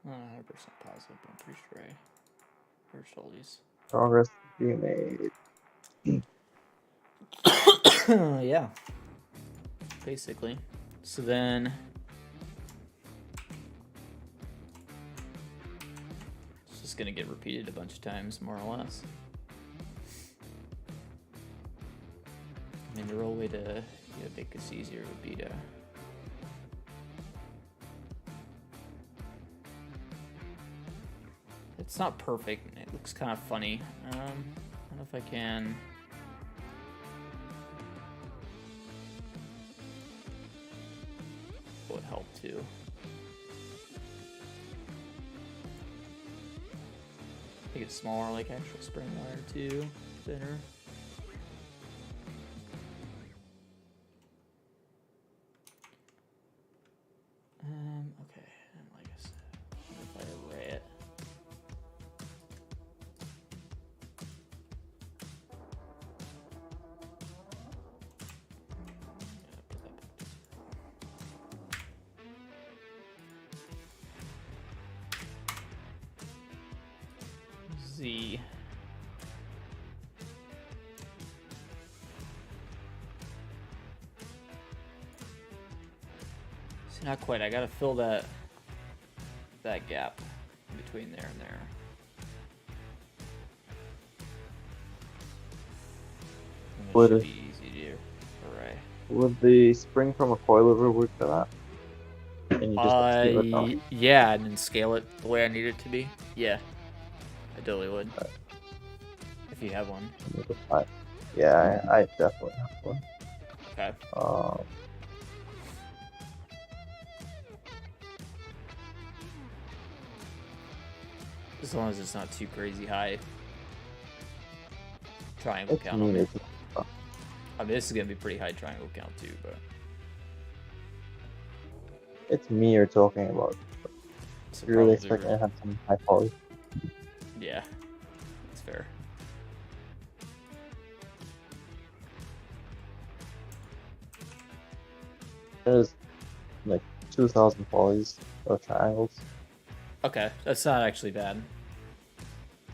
Not 100% positive, but I'm pretty sure I searched all these. Progress being made. Yeah. Basically. So then it's just gonna get repeated a bunch of times, more or less. I mean, the real way to make this easier would be to it's not perfect. It looks kind of funny. I don't know if I can. Would help too. Make it smaller, like actual spring wire too. Thinner. Okay, and like I said, if I array it. Z. See, not quite. I gotta fill that gap between there and there. And it should be easy to array. Would the spring from a coil ever work for that? And you just scale it down? Yeah, and then scale it the way I need it to be. Yeah, I totally would. Right. If you have one. Yeah, I definitely have one. Okay. As long as it's not too crazy high. Triangle count on it. I mean, this is gonna be pretty high triangle count too, but it's me you're talking about. so You're really expecting to have some high poly. Yeah, that's fair. There's like 2,000 polys of triangles. Okay, that's not actually bad.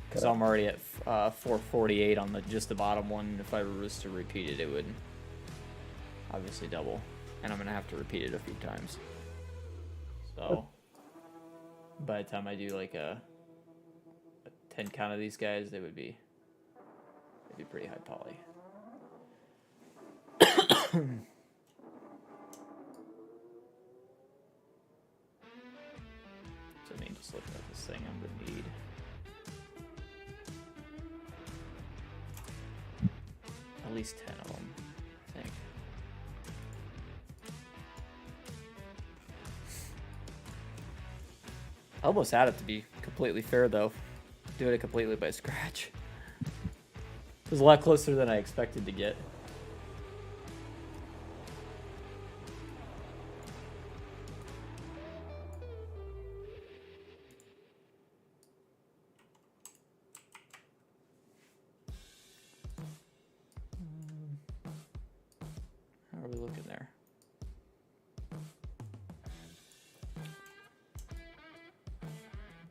Because I'm already at 448 on just the bottom one. If I was to repeat it, it would obviously double. And I'm going to have to repeat it a few times. So by the time I do like a 10 count of these guys, they'd be pretty high poly. So I mean, just looking at this thing, I'm going to need at least 10 of them, I think. I almost had it to be completely fair, though. Doing it completely by scratch. It was a lot closer than I expected to get. How are we looking there?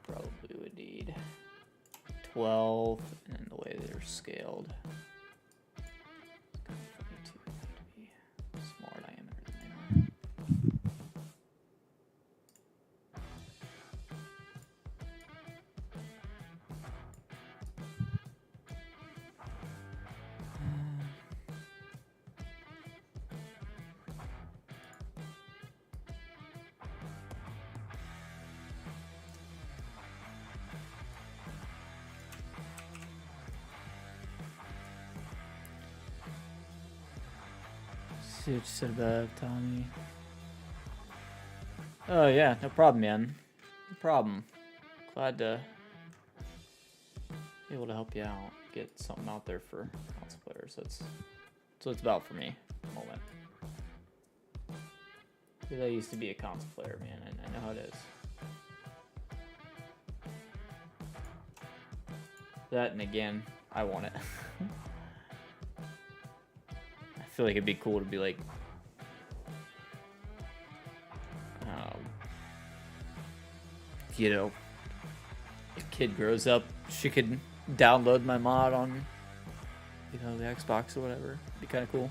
Probably would need 12, and then the way they're scaled. It's kind of funny too, they have to be smaller diameter than they are. See what you said about Tommy. Oh yeah, no problem, man. No problem. Glad to be able to help you out, get something out there for console players. That's what it's about for me at the moment. Because I used to be a console player, man, and I know how it is. That, and again, I want it. I feel like it'd be cool to be like, you know, if a kid grows up, she could download my mod on, you know, the Xbox or whatever. It'd be kind of cool.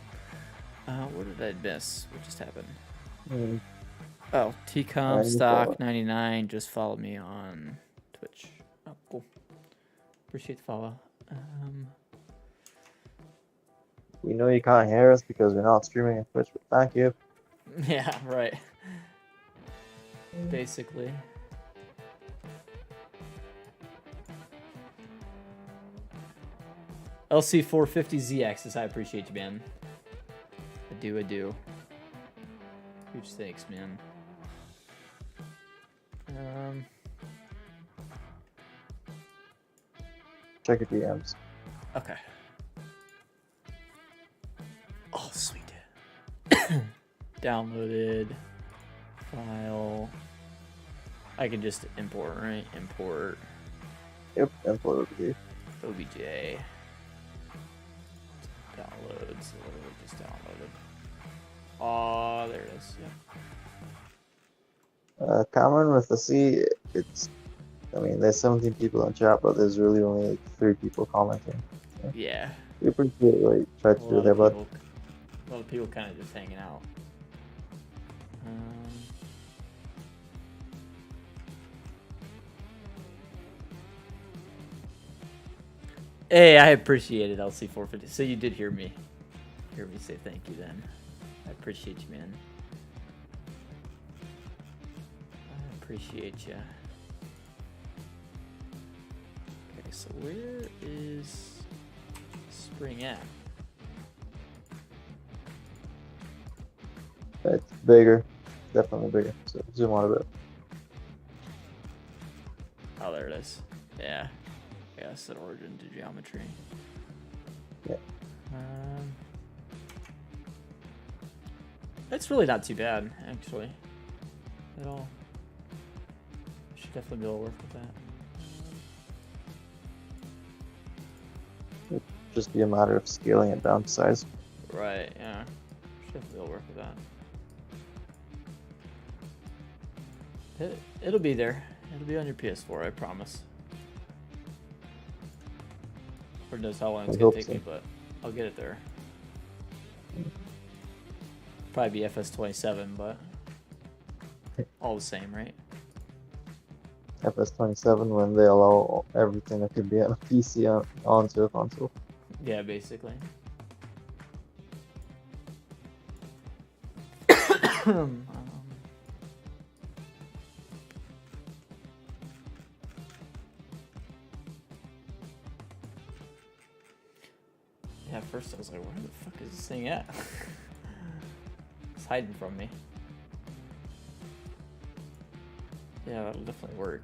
What did I miss? What just happened? Oh, TCOM Stock 99 just followed me on Twitch. Oh, cool. Appreciate the follow. We know you can't hear us because we're not streaming on Twitch, but thank you. Yeah, right. Basically. LC450ZX, I appreciate you, man. I do. Huge thanks, man. Check your DMs. Okay. Oh, sweet. Downloaded file. I can just import, right? Import. Yep, import OBJ. OBJ. Downloads. Literally just downloaded. Oh, there it is. Yeah. Cameron with the C, I mean, there's 17 people in chat, but there's really only like 3 people commenting. Yeah. We appreciate what you tried to do there, but A lot of people kind of just hanging out. Hey, I appreciate it, LC450. So you did hear me say thank you then. I appreciate you, man. I appreciate you. Okay, so where is Spring at? it's bigger. Definitely bigger. So zoom out a bit. Oh, there it is. Yeah. Yeah, set origin to geometry. Yeah. It's really not too bad, actually, at all. Should definitely be able to work with that. It'd just be a matter of scaling it down to size. Right, yeah. Should definitely be able to work with that. It'll be there. It'll be on your PS4, I promise. Lord knows how long it's gonna take me, but I'll get it there. Probably be FS27, but all the same, right? FS27 when they allow everything that could be on a PC onto a console. Yeah, basically. Yeah, at first I was like, where the fuck is this thing at? It's hiding from me. Yeah, that'll definitely work.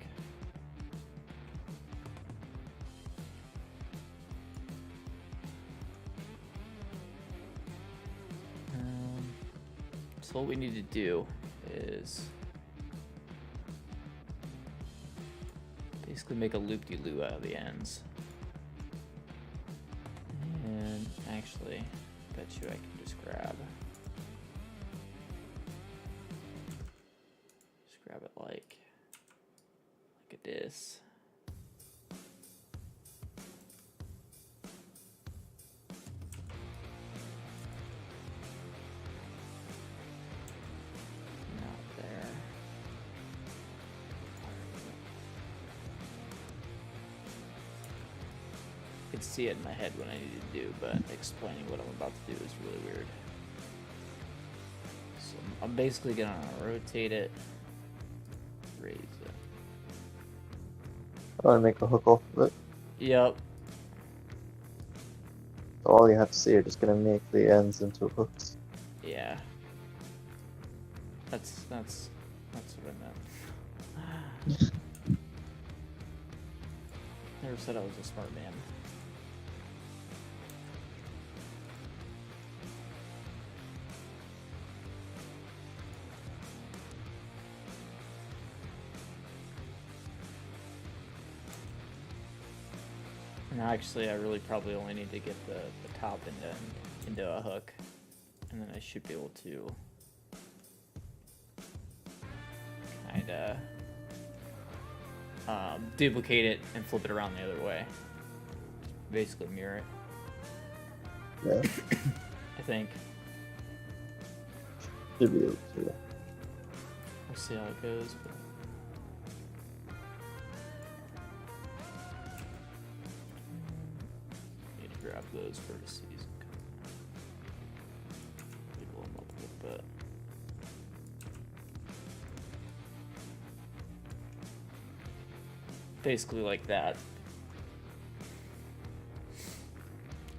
So what we need to do is basically make a loop-de-loo out of the ends. And actually, bet you I can just grab it like this. Not there. I can see it in my head what I need to do, but explaining what I'm about to do is really weird. So I'm basically gonna rotate it, raise it. I want to make a hook off of it. Yep. So all you have to see are just gonna make the ends into hooks. Yeah. That's what I meant. Never said I was a smart man. And actually, I really probably only need to get the top into a hook, and then I should be able to kind of duplicate it and flip it around the other way. Basically mirror it. Yeah. I think. Should be able to. We'll see how it goes. But... need to grab those vertices and wiggle them up a little bit. Basically like that.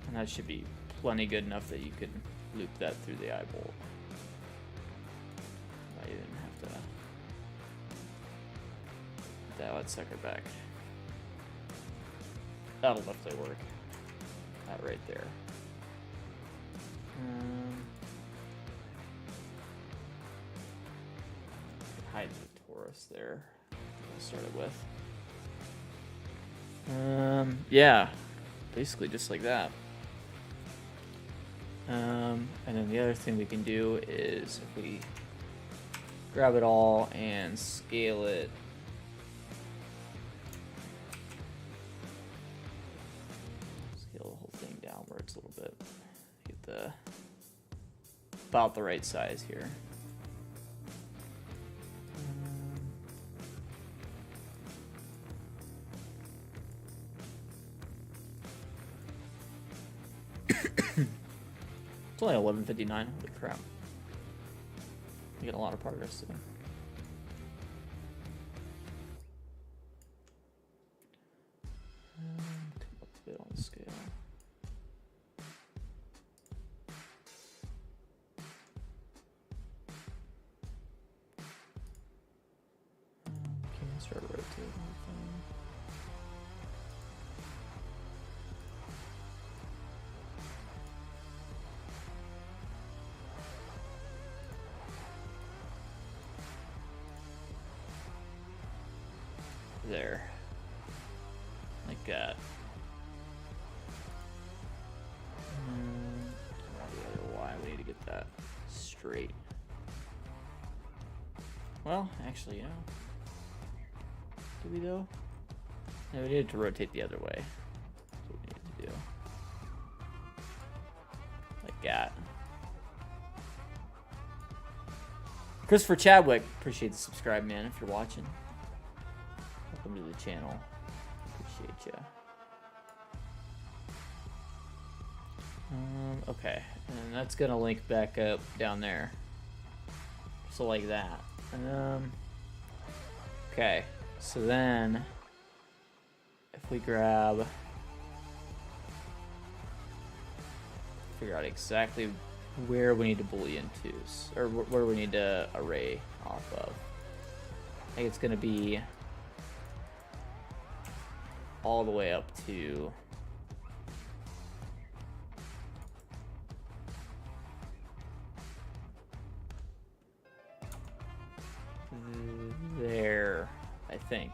And that should be plenty good enough that you can loop that through the eye bolt. I didn't have to dial that sucker back. That'll definitely work. That right there. Hide the torus there. I'll start it with. Yeah, basically just like that. And then the other thing we can do is if we grab it all and scale it. Scale the whole thing downwards a little bit. Get the about the right size here. It's only 11:59. Holy crap! We get a lot of progress today. Come up a bit on the scale. Can I start rotating the thing? There, like that. The other Y, we need to get that straight. Well, actually, you know, do we though? No, we needed to rotate the other way. That's what we need to do. Like that. Christopher Chadwick, appreciate the subscribe, man, if you're watching. Welcome to the channel. Appreciate ya. Okay, and that's gonna link back up down there. So like that. Okay, so then if we grab, figure out exactly where we need to boolean to, or where we need to array off of. I think it's gonna be all the way up to there, I think.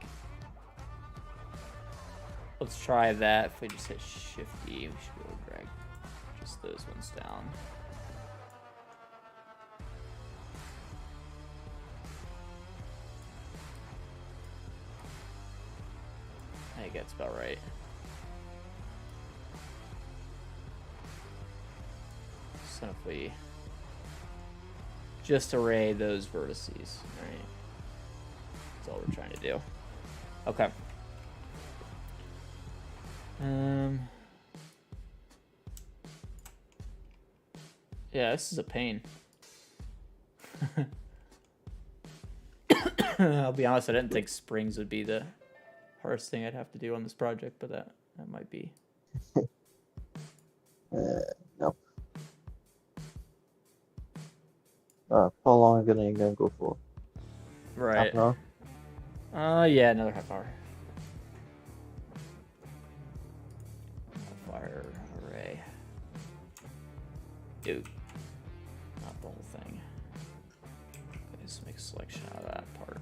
Let's try that. If we just hit Shift E, we should be able to drag just those ones down. I think that's about right. So if we just array those vertices, right? That's all we're trying to do. Okay. Yeah, this is a pain. I'll be honest, I didn't think springs would be the hardest thing I'd have to do on this project, but that might be. No. How long are you gonna go for? Right. Half an hour? Yeah, another half hour. Fire array. Dude. Not the whole thing. Okay, just make a selection out of that part.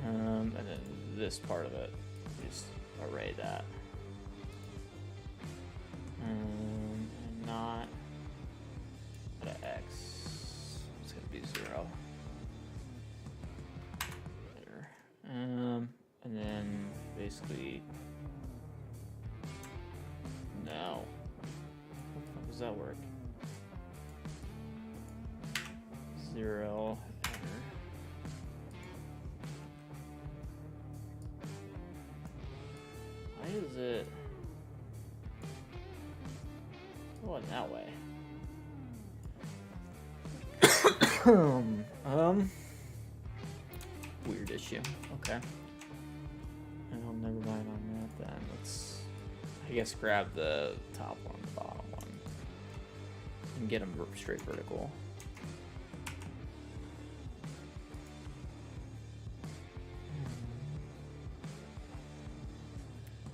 And then this part of it, just array that. And not at X. It's gonna be 0. There. And then basically no. How does that work? 0. Enter. Why is it going that way? Weird issue. Okay. Well, never mind on that then. Let's, I guess, grab the top one, the bottom one, and get them straight vertical.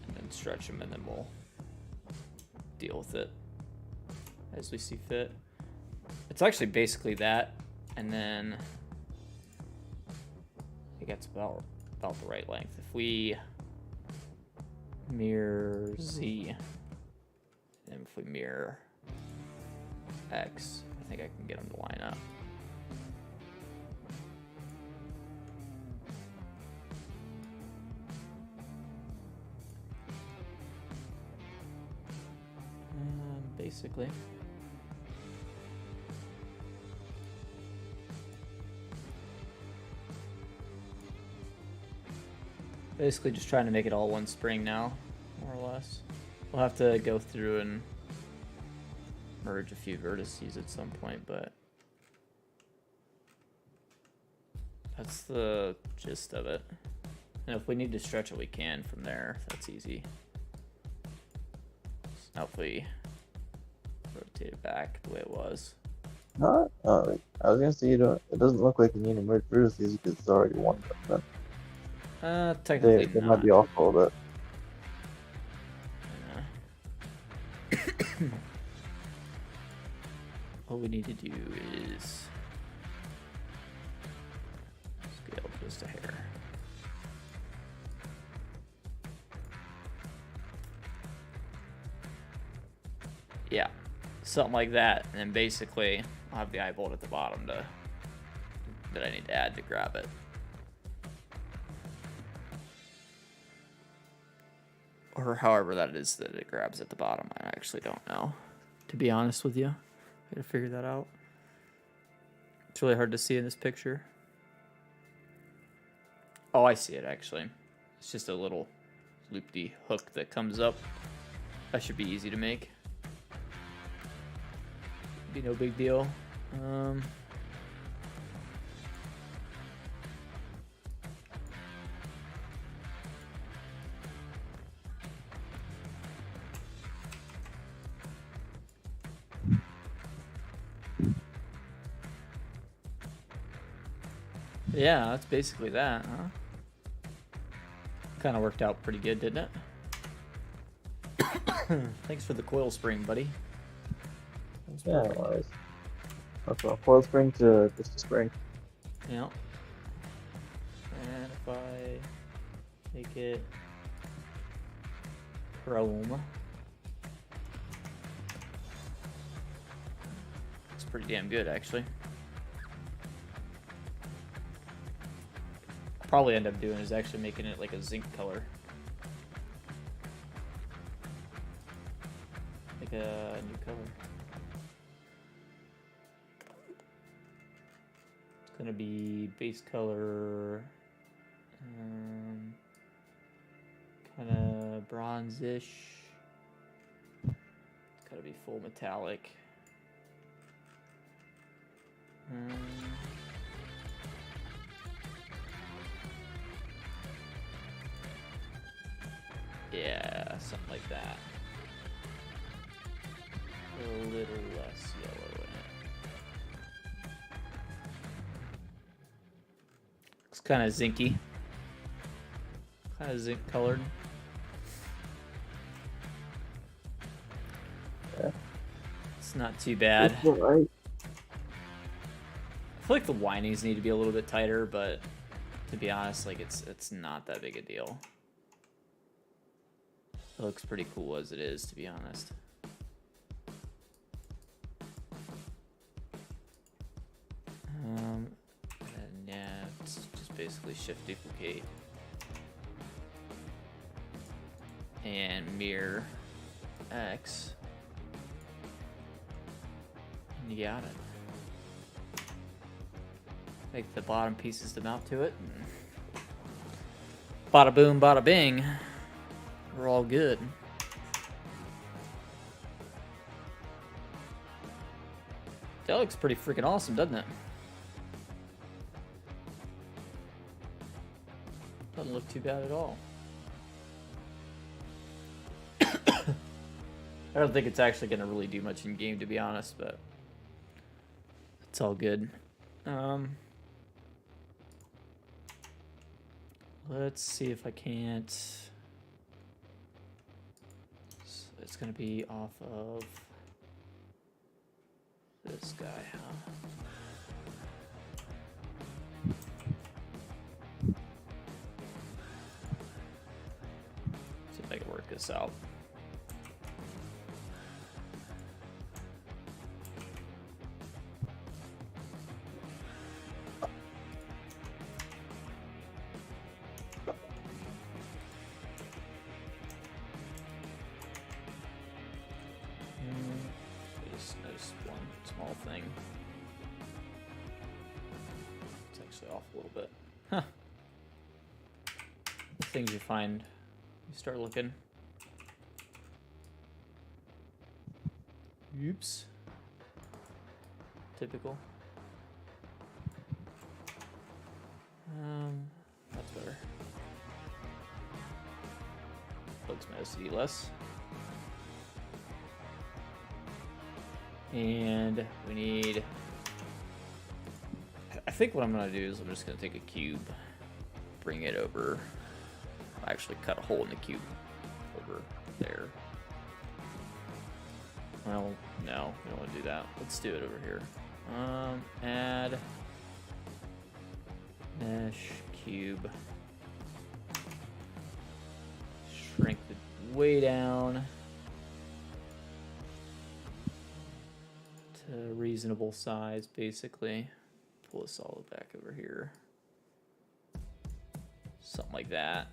And then stretch them, and then we'll deal with it as we see fit. It's actually basically that, and then it gets about the right length. If we mirror Z, and if we mirror X, I think I can get them to line up. Basically. Basically just trying to make it all one spring now, more or less. We'll have to go through and merge a few vertices at some point, but that's the gist of it. And if we need to stretch it, we can from there. That's easy. Now if we rotate it back the way it was. No, I was gonna say you don't. It doesn't look like you need to merge vertices because it's already one. But Technically they not. might be off a little bit. Yeah. All we need to do is scale just a hair. Yeah, something like that, and then basically I'll have the eye bolt at the bottom that I need to add to grab it. Or however that is that it grabs at the bottom. I actually don't know, to be honest with you. I gotta figure that out. It's really hard to see in this picture. Oh, I see it actually. It's just a little loopy hook that comes up. That should be easy to make. Be no big deal. Yeah, that's basically that, huh? Kind of worked out pretty good, didn't it? Thanks for the coil spring, buddy. Yeah, it was. That's a coil spring to just a spring. Yeah. And if I make it chrome, it's pretty damn good, actually. Probably end up doing is actually making it like a zinc color, like a new color. It's gonna be base color, kind of bronzish. It's gotta be full metallic. Yeah, something like that. A little less yellow in it. kind of zinky. Kind of zinc colored. Yeah. It's not too bad. It's alright. I feel like the windings need to be a little bit tighter, but to be honest, like it's not that big a deal. It looks pretty cool as it is, to be honest. And yeah, it's just basically shift duplicate and mirror X. And you got it. Make the bottom pieces to mount to it. And bada boom, bada bing. We're all good. That looks pretty freaking awesome, doesn't it? Doesn't look too bad at all. I don't think it's actually going to really do much in game, to be honest, but it's all good. Let's see if I can't. It's going to be off of this guy, huh? See if I can work this out. Just one small thing. It's actually off a little bit. Huh. The things you find, you start looking. Oops. Typical. That's better. Looks my OCD less. And we need, I think what I'm gonna do is I'm just gonna take a cube, bring it over, actually cut a hole in the cube over there. Well, no, we don't want to do that. Let's do it over here. Add mesh cube, shrink the way down to reasonable size, basically. Pull this all back over here. Something like that.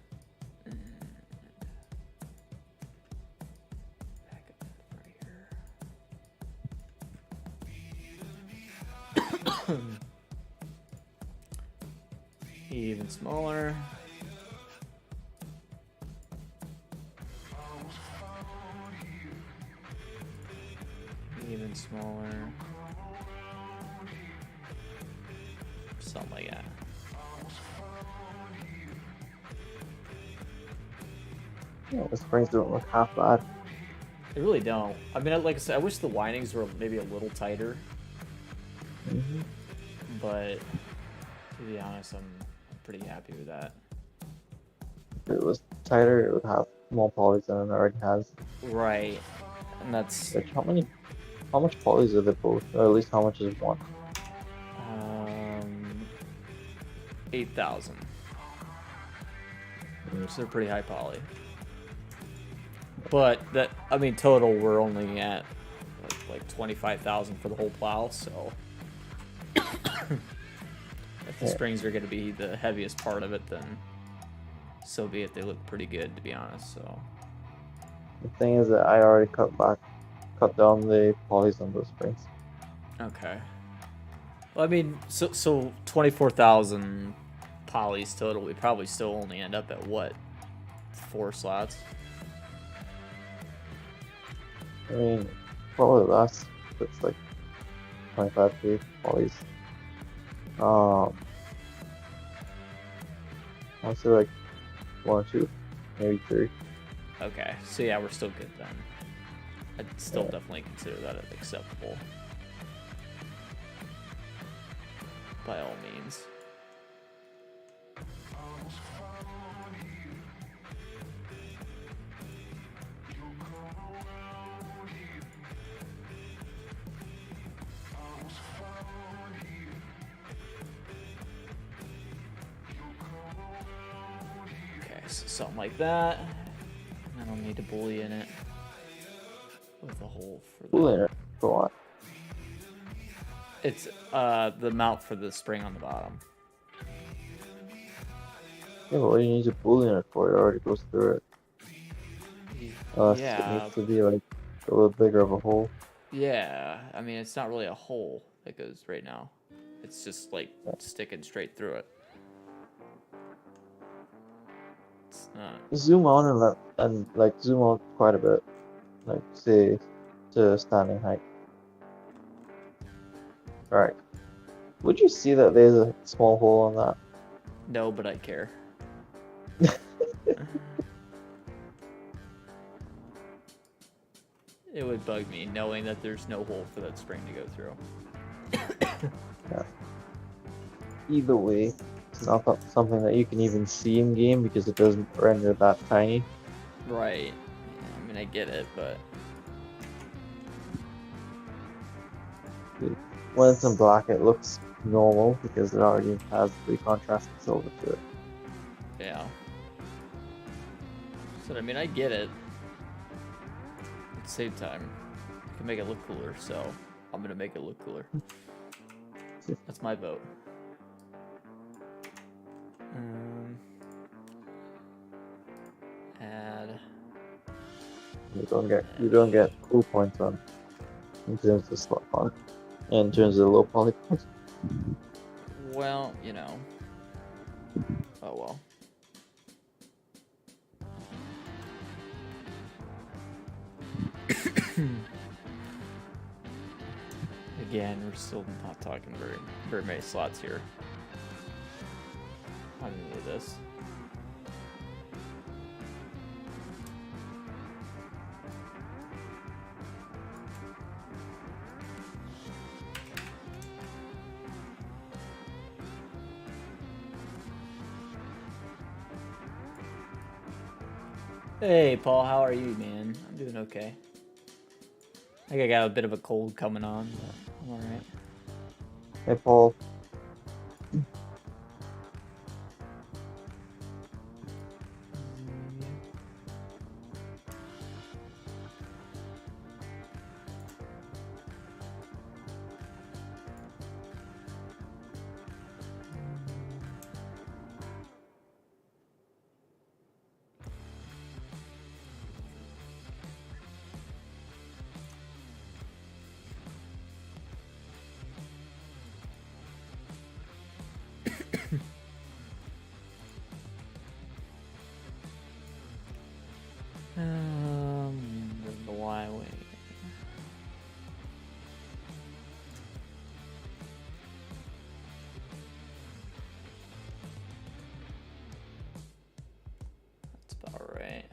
And back up right here. Even smaller. Even smaller. Something like that. Yeah, the springs don't look half bad. They really don't. I mean, like I said, I wish the windings were maybe a little tighter. Mm-hmm. But to be honest, I'm pretty happy with that. If it was tighter, it would have more polys than it already has. Right. And that's... Which, how much polys are they both? Or at least how much is one? 8,000. So they're pretty high poly. But that, I mean, total we're only at like 25,000 for the whole plow. So if the springs are going to be the heaviest part of it, then so be it. They look pretty good, to be honest. So The thing is that I already cut down the polys on those springs. okay. Well, I mean, so 24,000 polys total. We probably still only end up at what, 4 slots? I mean, probably less. It's like 25k polys. I'll say like 1 or 2, maybe 3. Okay, so yeah, we're still good then. I'd still definitely consider that acceptable. By all means. Okay, so something like that. I don't need to boolean it with a hole for the. Boolean it. Go on. It's the mount for the spring on the bottom. Yeah, but what do you need to boolean it for? It already goes through it. Unless it Yeah. needs to be like a little bigger of a hole. Yeah, I mean it's not really a hole that goes right now. It's just like sticking straight through it. It's not. Zoom on and like zoom out quite a bit. Like say to standing height. Alright. Would you see that there's a small hole on that? No, but I care. It would bug me knowing that there's no hole for that spring to go through. Yeah. Either way, it's not something that you can even see in game because it doesn't render that tiny. Right. Yeah, I mean, I get it, but When it's in black, it looks normal because it already has the contrasted silver to it. yeah. So I mean, I get it. At the same time, I can make it look cooler, so I'm gonna make it look cooler. That's my vote. Add. You don't get cool points on in terms of slot font, in terms of low poly points. Well, you know. Oh well. Again, we're still not talking very many slots here on any of this. Hey, Paul, how are you, man? I'm doing okay. I think I got a bit of a cold coming on, but I'm alright. Hey, Paul. The Y way. That's about right.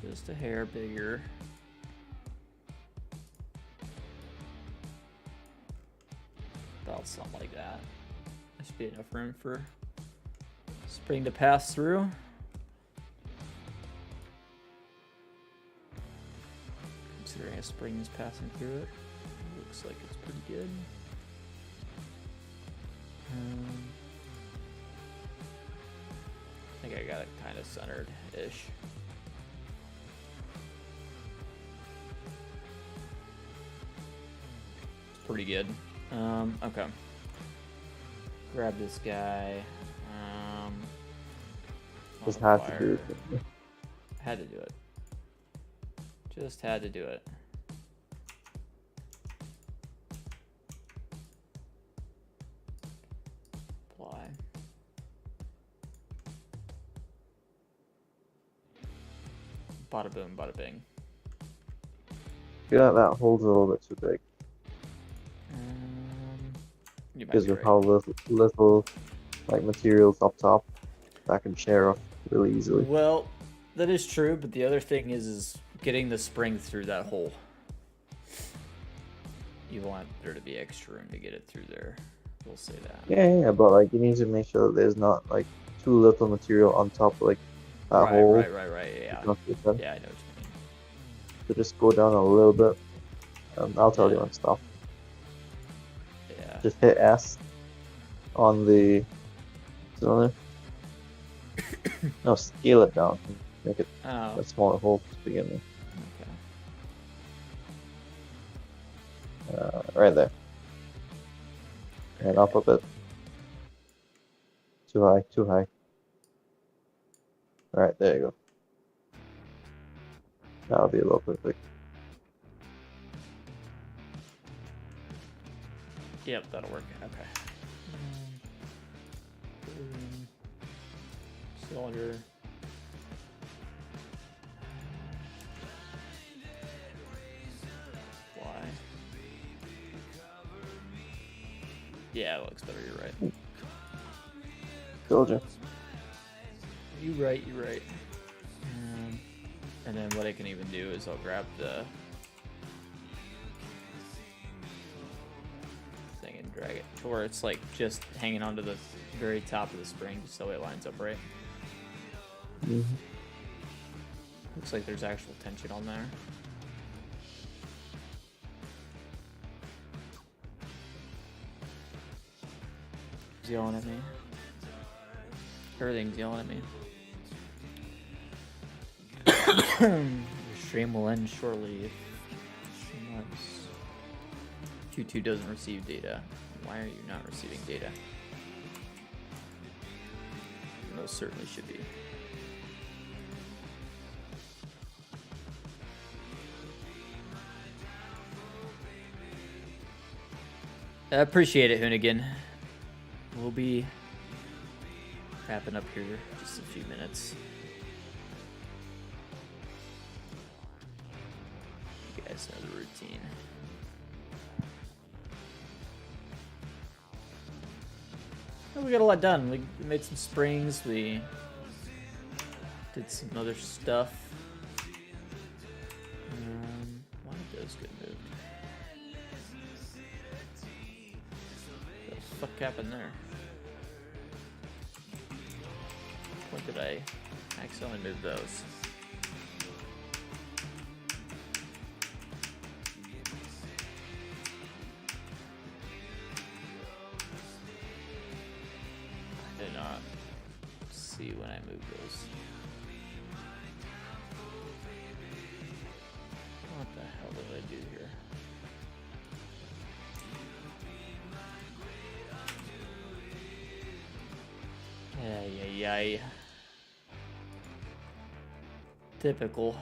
Just a hair bigger. About something like that. There should be enough room for spring to pass through. Considering a spring is passing through it, looks like it's pretty good. I think I got it kind of centered-ish. It's pretty good. Okay. Grab this guy. Just had to do it. Had to do it. Just had to do it. Apply. Bada boom, bada bing. Yeah, that hole's a little bit too big. Because of how little like materials up top that can share off really easily. Well, that is true, but the other thing is getting the spring through that hole. You want there to be extra room to get it through there. We'll say that. Yeah, but like you need to make sure that there's not like too little material on top of like that hole. Right. Yeah. Yeah, I know what you mean. So just go down a little bit. I'll tell you when to stop. Yeah. Just hit S on the cylinder. No, scale it down. Make it a smaller hole to begin with. Okay. Right there. And up a bit. Too high, too high. Alright, there you go. That'll be a little perfect. Yep, that'll work. Okay. Cylinder. Why? Yeah, it looks better. You're right. Told you. You're right. And then what I can even do is I'll grab the thing and drag it to where it's like just hanging onto the very top of the spring just so it lines up right. Mm-hmm. Looks like there's actual tension on there. He's yelling at me. Everything's yelling at me. Stream will end shortly if someone's Q2 doesn't receive data. Why are you not receiving data? You most certainly should be. I appreciate it, Hoonigan. We'll be wrapping up here in just a few minutes. You guys know the routine. Well, we got a lot done. We made some springs. We did some other stuff. Why did those get moved? What the fuck happened there? When did I accidentally move those? I did not see when I moved those. What the hell did I do here? Ay. Typical.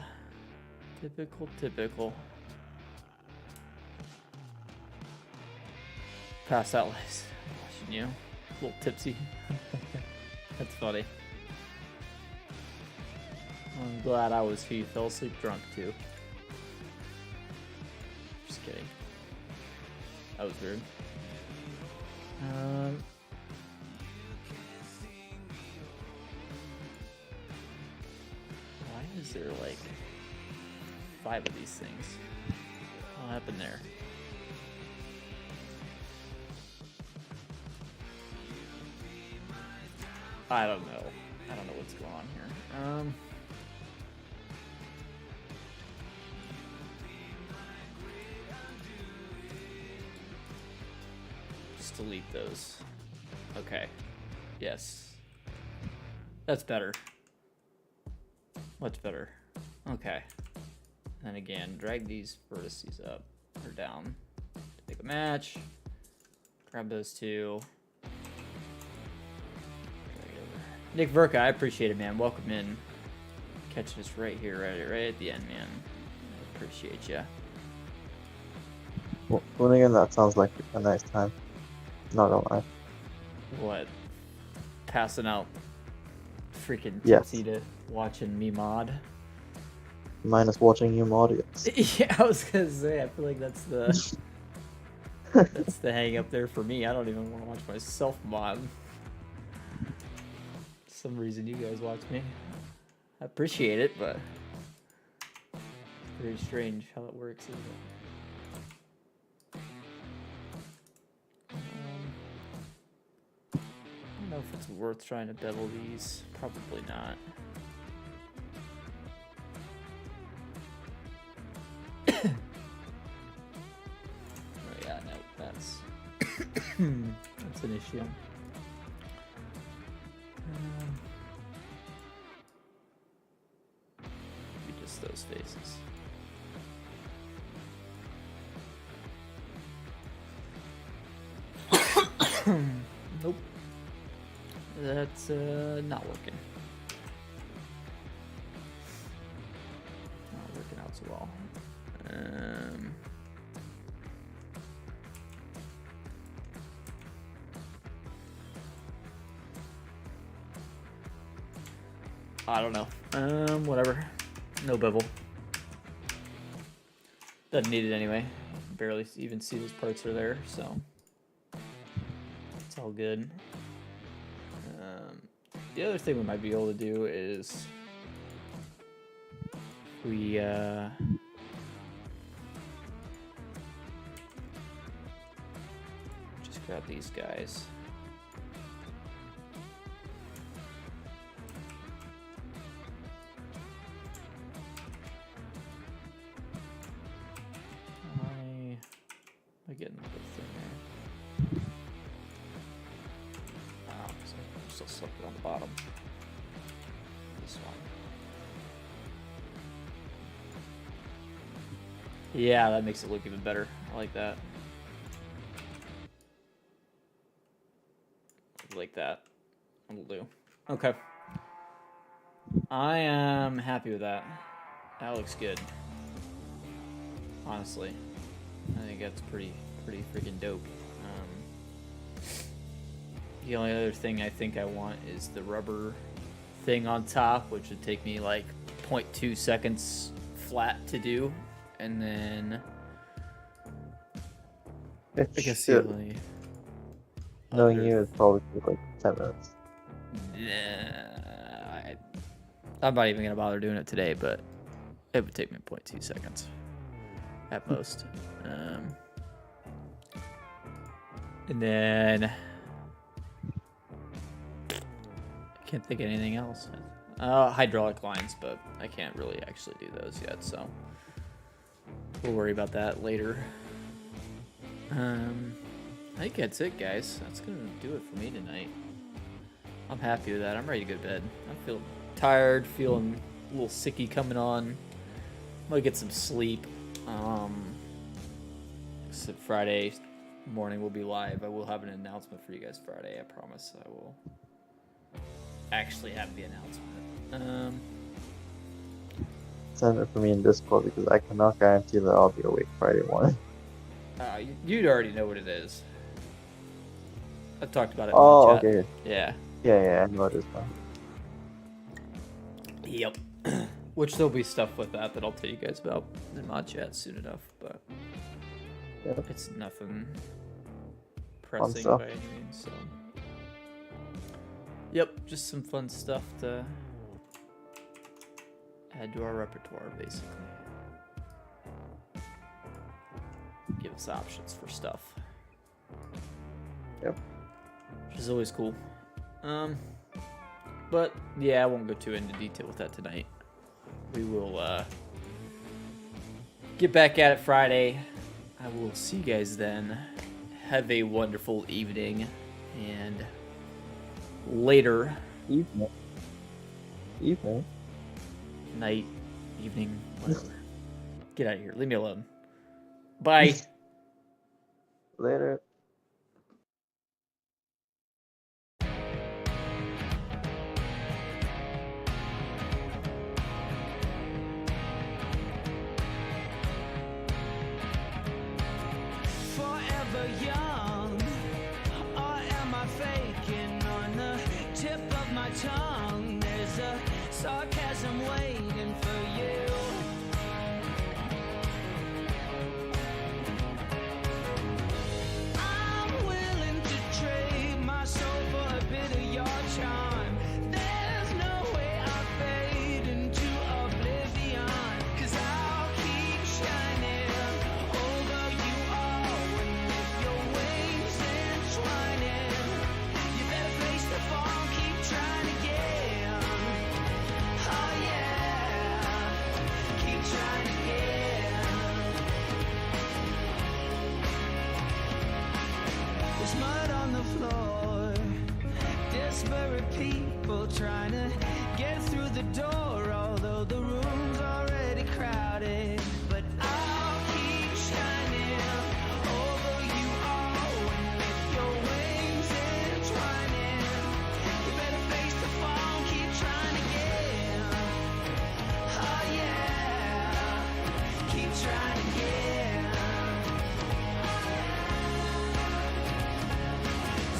Pass out lights. Watching you. A little tipsy. That's funny. I'm glad I was here. You fell asleep drunk too. Just kidding. That was weird. Why is there like 5 of these things? What happened there? I don't know. I don't know what's going on here. Just delete those. Okay. Yes. That's better. Much better. Okay. And again, drag these vertices up or down to make a match. Grab those two. Nick Verka, I appreciate it, man. Welcome in. Catching us right here, right at the end, man. I appreciate you. Well, again, that sounds like a nice time. Not gonna lie. What? Passing out freaking yes. tipsy to watching me mod? Minus watching you mod, yes. Yeah, I was gonna say, I feel like that's the that's the hang up there for me. I don't even want to watch myself mod. For some reason you guys watch me. I appreciate it, but Very strange how it works, isn't it? I don't know if it's worth trying to bevel these. Probably not. Oh yeah, no, that's that's an issue. Maybe just those faces. Nope. That's not working. Not working out so well. I don't know. Whatever. No bevel. Doesn't need it anyway. Barely even see those parts are there, so it's all good. The other thing we might be able to do is we just grab these guys. Am I getting this thing there? Oh, so I'm still stuck on the bottom. This one. Yeah, that makes it look even better. I like that. Like that. That'll do. Okay. I am happy with that. That looks good. Honestly. I think that's pretty freaking dope. The only other thing I think I want is the rubber thing on top, which would take me like 0.2 seconds flat to do. And then It I guess should. the only Knowing other- you, it'd probably take like 10 minutes. Nah, I'm not even gonna bother doing it today, but it would take me 0.2 seconds at most. And then I can't think of anything else. Hydraulic lines, but I can't really actually do those yet, so we'll worry about that later. I think that's it, guys. That's gonna do it for me tonight. I'm happy with that. I'm ready to go to bed. I feel tired, feeling a little sicky coming on. I'm gonna get some sleep. So Friday morning we'll be live. I will have an announcement for you guys Friday. I promise I will actually have the announcement. Send it for me in Discord because I cannot guarantee that I'll be awake Friday morning. You'd already know what it is. I've talked about it in Oh, the chat. okay. Yeah. Yeah, I know it is now. Yep. Which there'll be stuff with that I'll tell you guys about in mod chat soon enough, but Yep. it's nothing pressing stuff. by any means, so. Yep, just some fun stuff to add to our repertoire, basically. Give us options for stuff. Yep. Which is always cool. But yeah, I won't go too into detail with that tonight. We will get back at it Friday. I will see you guys then. Have a wonderful evening and later. Evening. Night, evening, whatever. Get out of here. Leave me alone. Bye. Later. Forever young, or am I faking? On the tip of my tongue, there's a sarcasm waiting for you. I'm willing to trade my soul for a bit of your charm. There's no way I fade into oblivion, 'cause I'll keep floor. Desperate people trying to get through the door, although the room's already crowded. But I'll keep shining over you all, and with your wings entwining, you better face the fall, keep trying again. Oh yeah, keep trying again.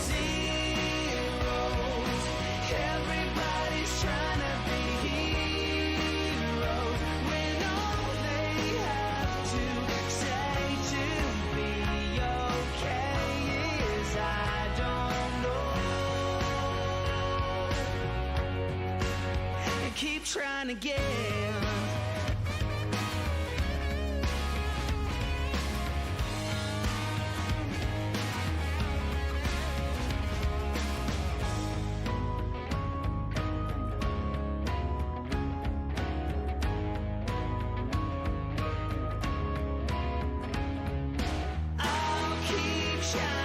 Zeros, everybody's trying to be heroes, when all they have to say to be okay is I don't know. And keep trying again. I'll keep shining.